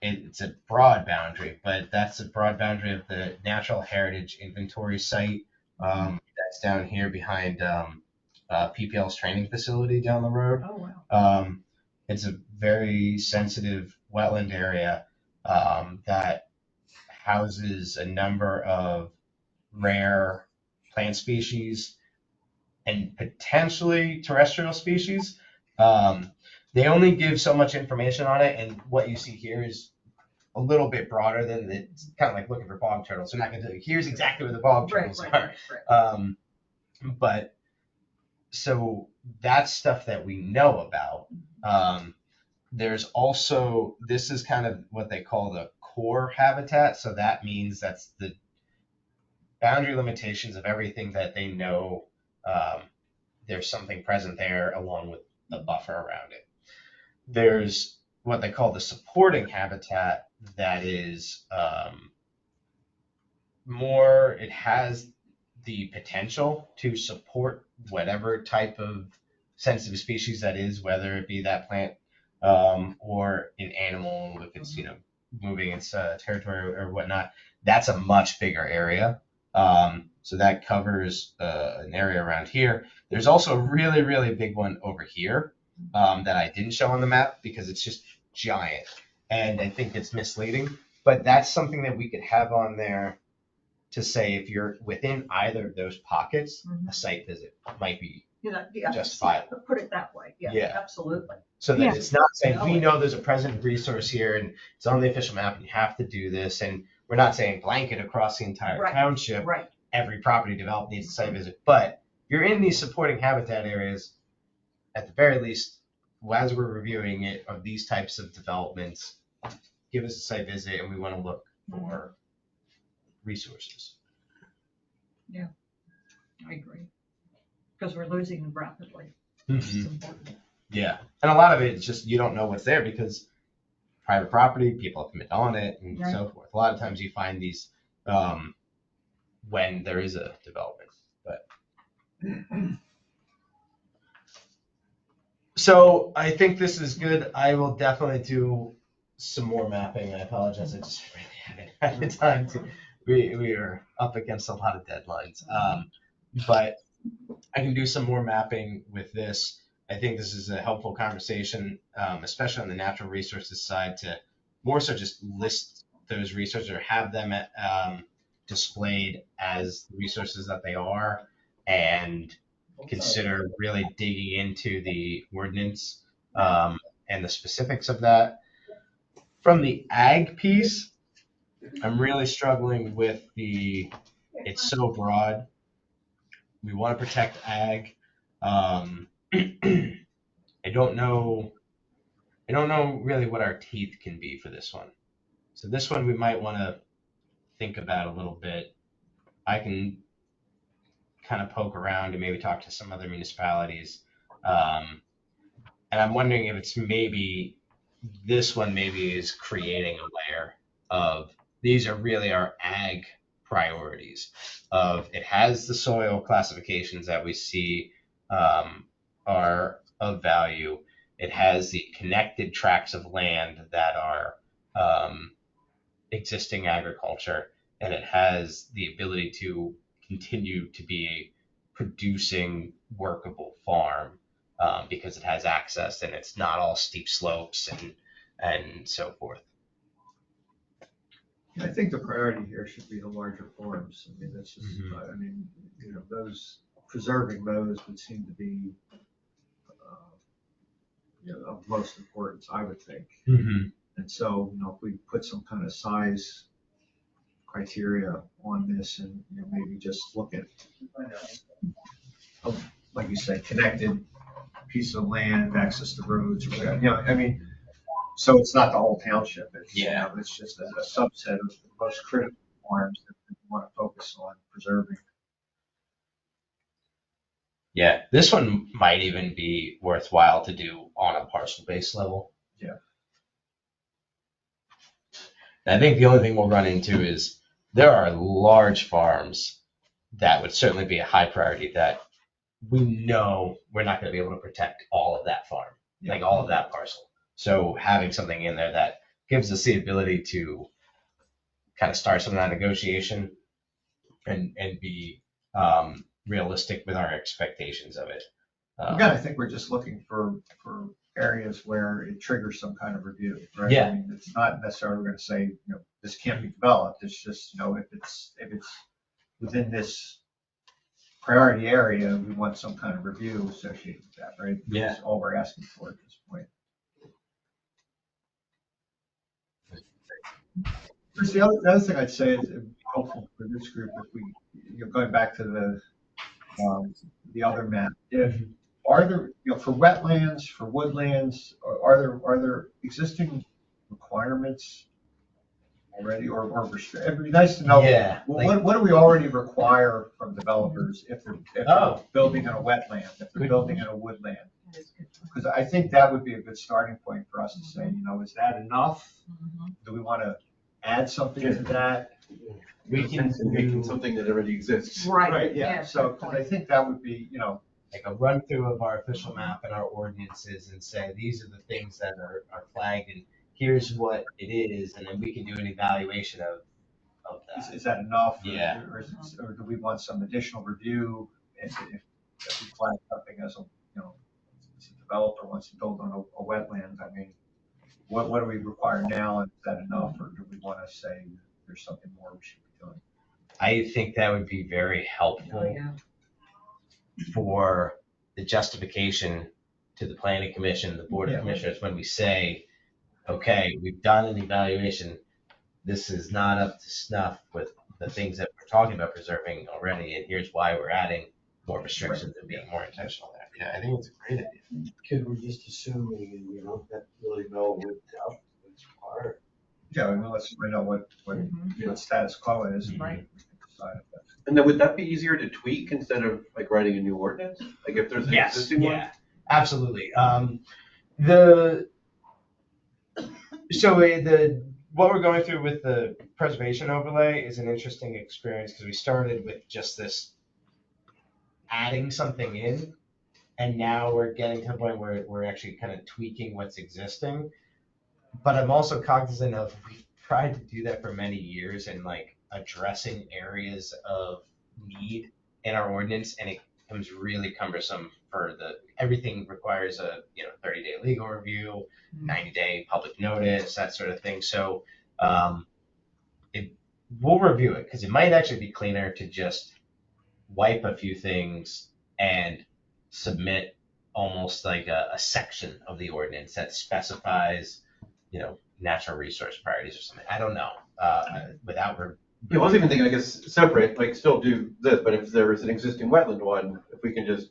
it's a broad boundary, but that's the broad boundary of the Natural Heritage Inventory site. That's down here behind PPL's training facility down the road.
Oh, wow.
It's a very sensitive wetland area that houses a number of rare plant species and potentially terrestrial species. They only give so much information on it, and what you see here is a little bit broader than it's kind of like looking for bog turtles. They're not going to tell you, here's exactly where the bog turtles are.
Right.
But so that's stuff that we know about. There's also, this is kind of what they call the core habitat. So that means that's the boundary limitations of everything that they know. There's something present there along with the buffer around it. There's what they call the supporting habitat that is more, it has the potential to support whatever type of sensitive species that is, whether it be that plant or an animal if it's moving its territory or whatnot. That's a much bigger area. So that covers an area around here. There's also a really, really big one over here. that I didn't show on the map because it's just giant, and I think it's misleading. But that's something that we could have on there to say if you're within either of those pockets, a site visit might be justifiable.
Put it that way,
Yeah.
absolutely.
So that
Yeah.
it's not saying we know there's a present resource here and it's on the official map and you have to do this. And we're not saying blanket across the entire
Right.
township.
Right.
Every property developed needs a site visit. But you're in these supporting habitat areas, at the very least, as we're reviewing it of these types of developments, give us a site visit and we want to look for resources.
I agree. Because we're losing them rapidly. It's important.
Yeah. And a lot of it is just you don't know what's there because private property, people have been on it and
Right.
so forth. A lot of times you find these when there is a development. But so I think this is good. I will definitely do some more mapping. I apologize. I just really haven't had the time to. We are up against a lot of deadlines. But I can do some more mapping with this. I think this is a helpful conversation, especially on the natural resources side, to more so just list those resources or have them displayed as the resources that they are, and consider really digging into the ordinance and the specifics of that. From the ag piece, I'm really struggling with it's so broad. We want to protect ag. I don't know really what our teeth can be for this one. So this one we might want to think about a little bit. I can kind of poke around and maybe talk to some other municipalities. And I'm wondering if it's maybe this one maybe is creating a layer of these are really our ag priorities of it has the soil classifications that we see are of value. It has the connected tracts of land that are existing agriculture, and it has the ability to continue to be a producing workable farm because it has access and it's not all steep slopes and so forth.
I think the priority here should be the larger farms. I mean, that's just, I mean, those, preserving those would seem to be, of most importance, I would think. And so, if we put some kind of size criteria on this and, maybe just look at, like you said, connected piece of land, access to roads, or whatever, I mean, so it's not the whole township. It's, it's just a subset of the most critical farms that we want to focus on preserving.
Yeah, this one might even be worthwhile to do on a parcel-based level.
Yeah.
And I think the only thing we'll run into is there are large farms that would certainly be a high priority that we know we're not going to be able to protect all of that farm, like all of that parcel. So having something in there that gives us the ability to kind of start some of that negotiation and be realistic with our expectations of it.
Again, I think we're just looking for areas where it triggers some kind of review, right?
Yeah.
I mean, it's not necessarily going to say, this can't be developed. It's just, if it's within this priority area, we want some kind of review associated with that, right?
Yeah.
That's all we're asking for at this point. Chris, the other thing I'd say is it'd be helpful for this group if we, going back to the other map, are there, for wetlands, for woodlands, are there existing requirements already or it'd be nice to know.
Yeah.
What do we already require from developers if they're building in a wetland, if they're building in a woodland? Because I think that would be a good starting point for us to say, is that enough? Do we want to add something to that?
We can
Making something that already exists.
Right.
Yeah. So I think that would be,
like a run through of our official map and our ordinances and say, these are the things that are flagged and here's what it is. And then we can do an evaluation of that.
is that enough?
Yeah.
Or do we want some additional review if we flag something as a developer wants to build on a wetland, I mean, what do we require now, and is that enough, or do we want to say there's something more we should be doing?
I think that would be very helpful for the justification to the planning commission, the board of commissioners, when we say, okay, we've done an evaluation, this is not up to snuff with the things that we're talking about preserving already, and here's why we're adding more restrictions and being more intentional there. Yeah, I think it's a great idea.
Because we're just assuming, and you don't have to really know what's required.
Yeah, I mean, let's find out what status quo is. And
Right.
we can decide if that's-
And then would that be easier to tweak instead of like writing a new ordinance? Like if there's an existing one?
Yeah, absolutely. What we're going through with the preservation overlay is an interesting experience because we started with just this adding something in, and now we're getting to the point where we're actually kind of tweaking what's existing. But I'm also cognizant of we've tried to do that for many years and like addressing areas of need in our ordinance, and it becomes really cumbersome for everything requires a 30-day legal review, 90-day public notice, that sort of thing. So we'll review it because it might actually be cleaner to just wipe a few things and submit almost like a section of the ordinance that specifies, natural resource priorities or something. I don't know.
Yeah, I was even thinking, I guess, separate, like still do this, but if there is an existing wetland one, if we can just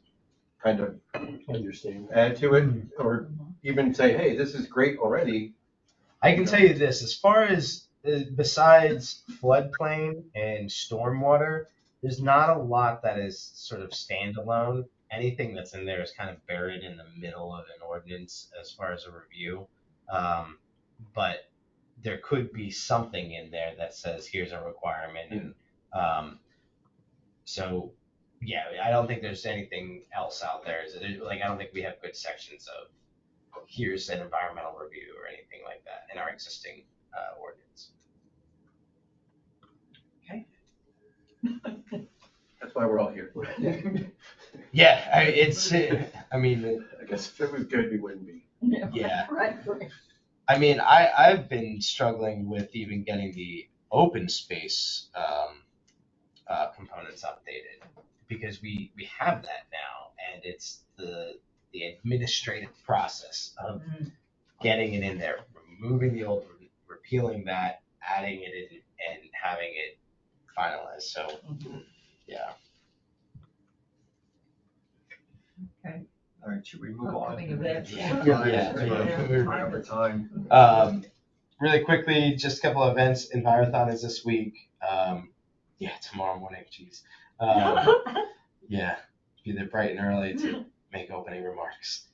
kind of
Understand.
add to it, or even say, hey, this is great already.
I can tell you this, as far as besides floodplain and stormwater, there's not a lot that is sort of standalone. Anything that's in there is kind of buried in the middle of an ordinance as far as a review. But there could be something in there that says here's a requirement. And so, yeah, I don't think there's anything else out there. I don't think we have good sections of here's an environmental review or anything like that in our existing ordinance.
That's why we're all here.
Yeah, I
guess if it was good, we wouldn't be.
Yeah.
Right.
I mean, I've been struggling with even getting the open space components updated because we have that now, and it's the administrative process of getting it in there, removing the old, repealing that, adding it in, and having it finalized. So, yeah.
Okay.
All right, should we move on?
Upcoming events.
We're over time.
Really quickly, just a couple of events. Envirothon is this week. Tomorrow morning. Jeez. Yeah, be there bright and early to make opening remarks.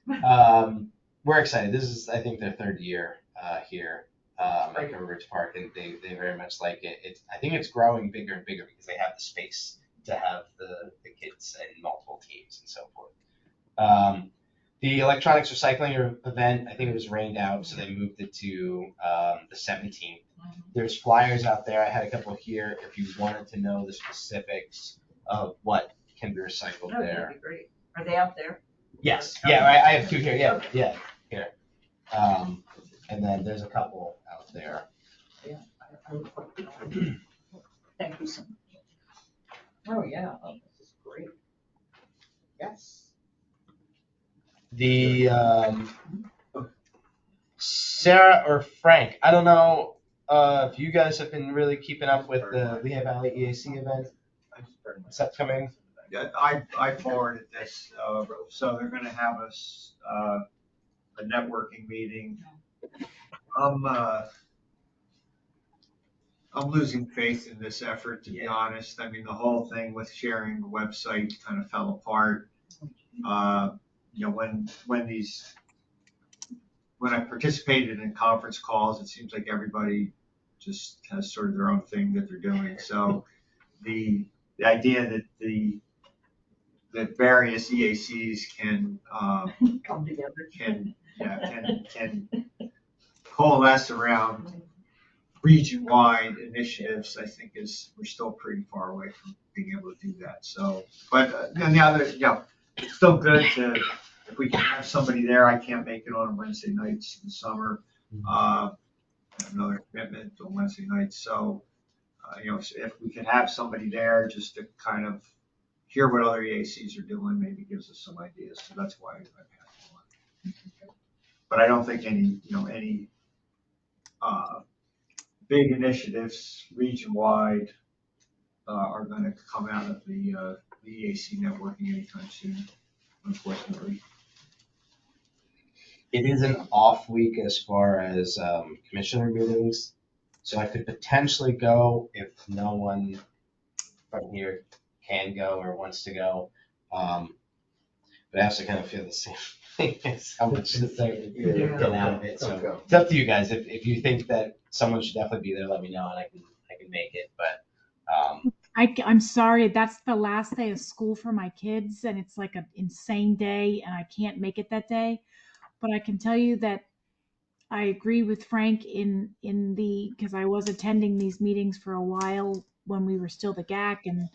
We're excited. This is, I think, their third year here at River Ridge Park, and they very much like it. I think it's growing bigger and bigger because they have the space to have the kids and multiple teams and so forth. The electronics recycling event, I think it was rained out, so they moved it to the 17th. There's flyers out there. I had a couple here if you wanted to know the specifics of what can be recycled there.
That'd be great. Are they out there?
Yes. Yeah, I have two here. Yeah, here. And then there's a couple out there.
Yeah. Thank you so much. Oh, yeah. Oh, this is great. Yes.
The Sarah or Frank, I don't know if you guys have been really keeping up with the Lehigh Valley EAC event that's upcoming.
Yeah, I forwarded this, so they're gonna have a networking meeting. I'm losing faith in this effort, to be honest. I mean, the whole thing with sharing the website kind of fell apart. When I participated in conference calls, it seems like everybody just has sort of their own thing that they're doing. So the idea that that various EACs can
Come together.
can coalesce around region-wide initiatives, I think we're still pretty far away from being able to do that. So, but on the other, it's still good to if we can have somebody there, I can't make it on Wednesday nights in the summer. I have another commitment on Wednesday nights, so, if we could have somebody there just to kind of hear what other EACs are doing, maybe gives us some ideas, so that's why I passed it on. But I don't think any big initiatives region-wide are gonna come out of the EAC networking anytime soon, unfortunately.
It is an off week as far as commissioner meetings, so I could potentially go if no one from here can go or wants to go. But I also kind of feel the same thing as how much to say
Yeah.
get out of it. So
Don't go.
it's up to you guys. If you think that someone should definitely be there, let me know and I can make it. But
I'm sorry, that's the last day of school for my kids, and it's like an insane day, and I can't make it that day. But I can tell you that I agree with Frank because I was attending these meetings for a while when we were still the GAC, and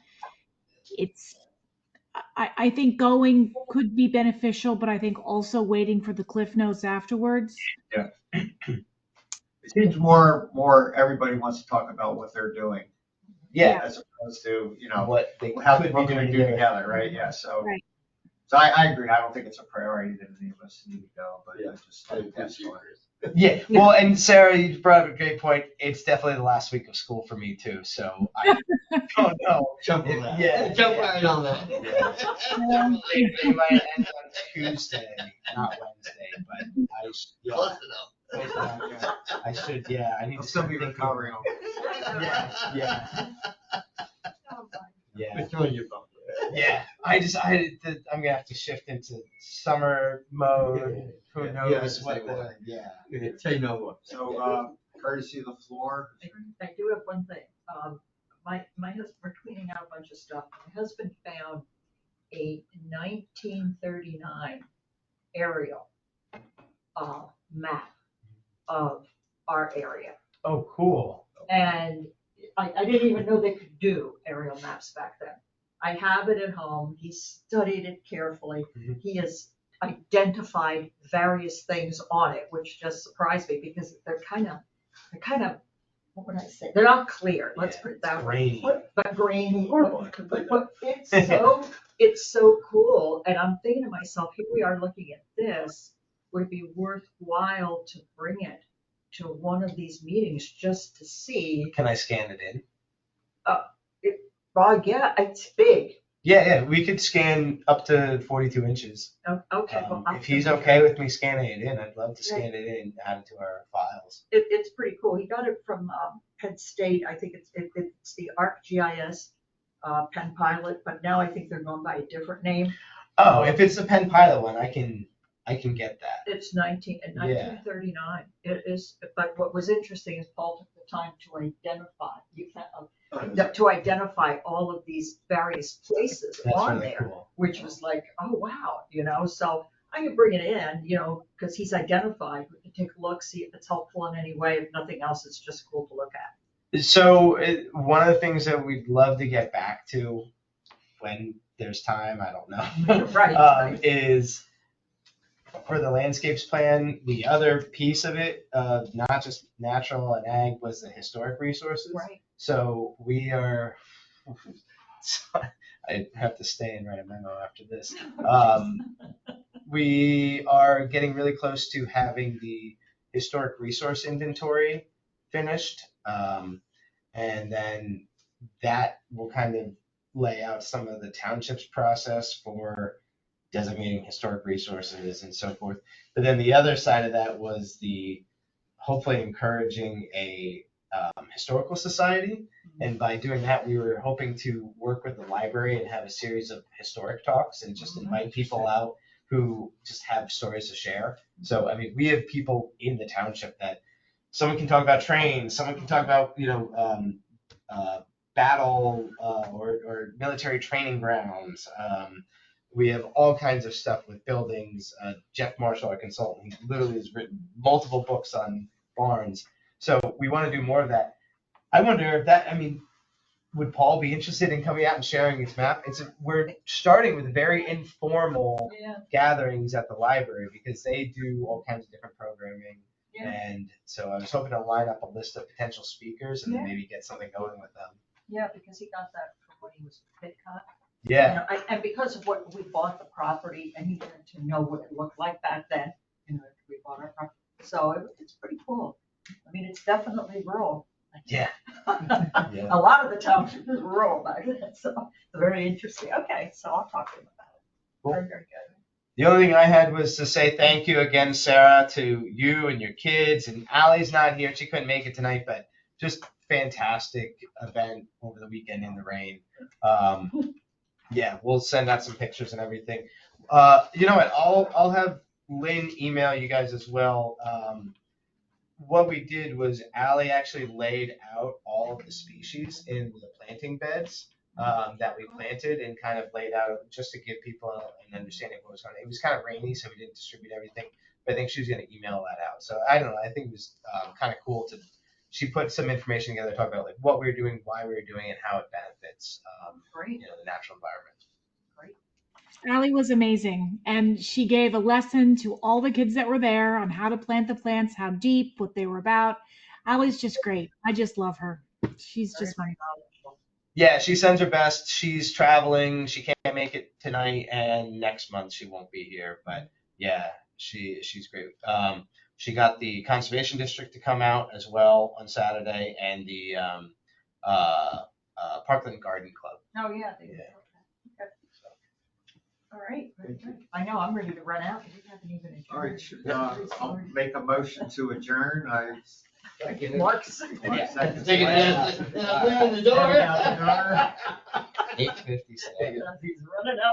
I think going could be beneficial, but I think also waiting for the cliff notes afterwards.
It seems more everybody wants to talk about what they're doing
yeah,
as opposed to,
what they
how
could
what
be
can we
doing
do
here.
together, right? Yeah, so.
Right.
So I agree. I don't think it's a priority that any of us need to go, but I just. That's fine.
Yeah, well, and Sarah, you brought up a great point. It's definitely the last week of school for me too, so I don't know.
Jump on that.
Yeah.
Jump right on that.
They might end on Tuesday, not Wednesday, but
Close enough.
I should, I need
I'll
to
still
start
be
thinking.
recovering.
Yeah.
It's on your bump.
Yeah, I'm gonna have to shift into summer mode. Who
Yeah,
knows
say
what
what.
the,
Say no more.
So, courtesy of the floor.
I do have one thing. My husband, we're cleaning out a bunch of stuff. My husband found a 1939 aerial map of our area.
Oh, cool.
And I didn't even know they could do aerial maps back then. I have it at home. He studied it carefully.
Mhm.
He has identified various things on it, which just surprised me because they're kind of, what would I say? They're not clear. Let's put it that way.
Grainy.
But grainy. But it's so cool. And I'm thinking to myself, here we are looking at this. Would it be worthwhile to bring it to one of these meetings just to see?
Can I scan it in?
Well, yeah, it's big.
Yeah, we could scan up to 42 inches.
Oh, okay. Well,
If he's okay with me scanning it in, I'd love to scan it in and add it to our files.
It's pretty cool. He got it from Penn State. I think it's the ArcGIS Penn Pilot, but now I think they're going by a different name.
Oh, if it's the Penn Pilot one, I can get that.
It's 1939. It is, but what was interesting is Paul took the time to identify all of these various places
That's
on
really
there,
cool.
which was like, oh wow, so I can bring it in, because he's identified. We can take a look, see if it's helpful in any way. If nothing else, it's just cool to look at.
So one of the things that we'd love to get back to when there's time, I don't know,
Right.
is for the landscapes plan, the other piece of it, not just natural and ag, was the historic resources.
Right.
So we are, I have to stay and write a memo after this. We are getting really close to having the historic resource inventory finished. And then that will kind of lay out some of the township's process for designating historic resources and so forth. But then the other side of that was the hopefully encouraging a historical society. And by doing that, we were hoping to work with the library and have a series of historic talks and just invite people out who just have stories to share. So, I mean, we have people in the township that someone can talk about trains, someone can talk about, battle or military training grounds. We have all kinds of stuff with buildings. Jeff Marshall, our consultant, he literally has written multiple books on barns. So we want to do more of that. I wonder if would Paul be interested in coming out and sharing his map? We're starting with very informal
Yeah.
gatherings at the library because they do all kinds of different programming.
Yeah.
And so I was hoping to line up a list of potential speakers and
Yeah.
maybe get something going with them.
Yeah, because he got that from when he was at Pitcott.
Yeah.
And because of what we bought the property and he wanted to know what it looked like back then, we bought our property. So it's pretty cool. I mean, it's definitely rural.
Yeah. Yeah.
A lot of the township is rural back then, so it's very interesting. Okay, so I'll talk to him about it.
Cool.
Very, very good.
The only thing I had was to say thank you again, Sarah, to you and your kids. And Allie's not here. She couldn't make it tonight, but just fantastic event over the weekend in the rain. Yeah, we'll send out some pictures and everything. You know what? I'll have Lynn email you guys as well. What we did was Allie actually laid out all of the species in the planting beds that we planted and kind of laid out just to give people an understanding of what was going on. It was kind of rainy, so we didn't distribute everything, but I think she was going to email that out. So I don't know. I think it was kind of cool she put some information together, talk about like what we were doing, why we were doing it, how it benefits the natural environment.
Allie was amazing, and she gave a lesson to all the kids that were there on how to plant the plants, how deep, what they were about. Allie's just great. I just love her. She's just my
Yeah, she sends her best. She's traveling. She can't make it tonight, and next month she won't be here. But yeah, she's great. She got the conservation district to come out as well on Saturday, and the Parkland Garden Club.
Oh, yeah. They did. Okay. All right. Very good. I know, I'm ready to run out. You haven't even adjourned.
All right, I'll make a motion to adjourn.
Mark's.
Second.
Yeah. 8:56.
He's running out.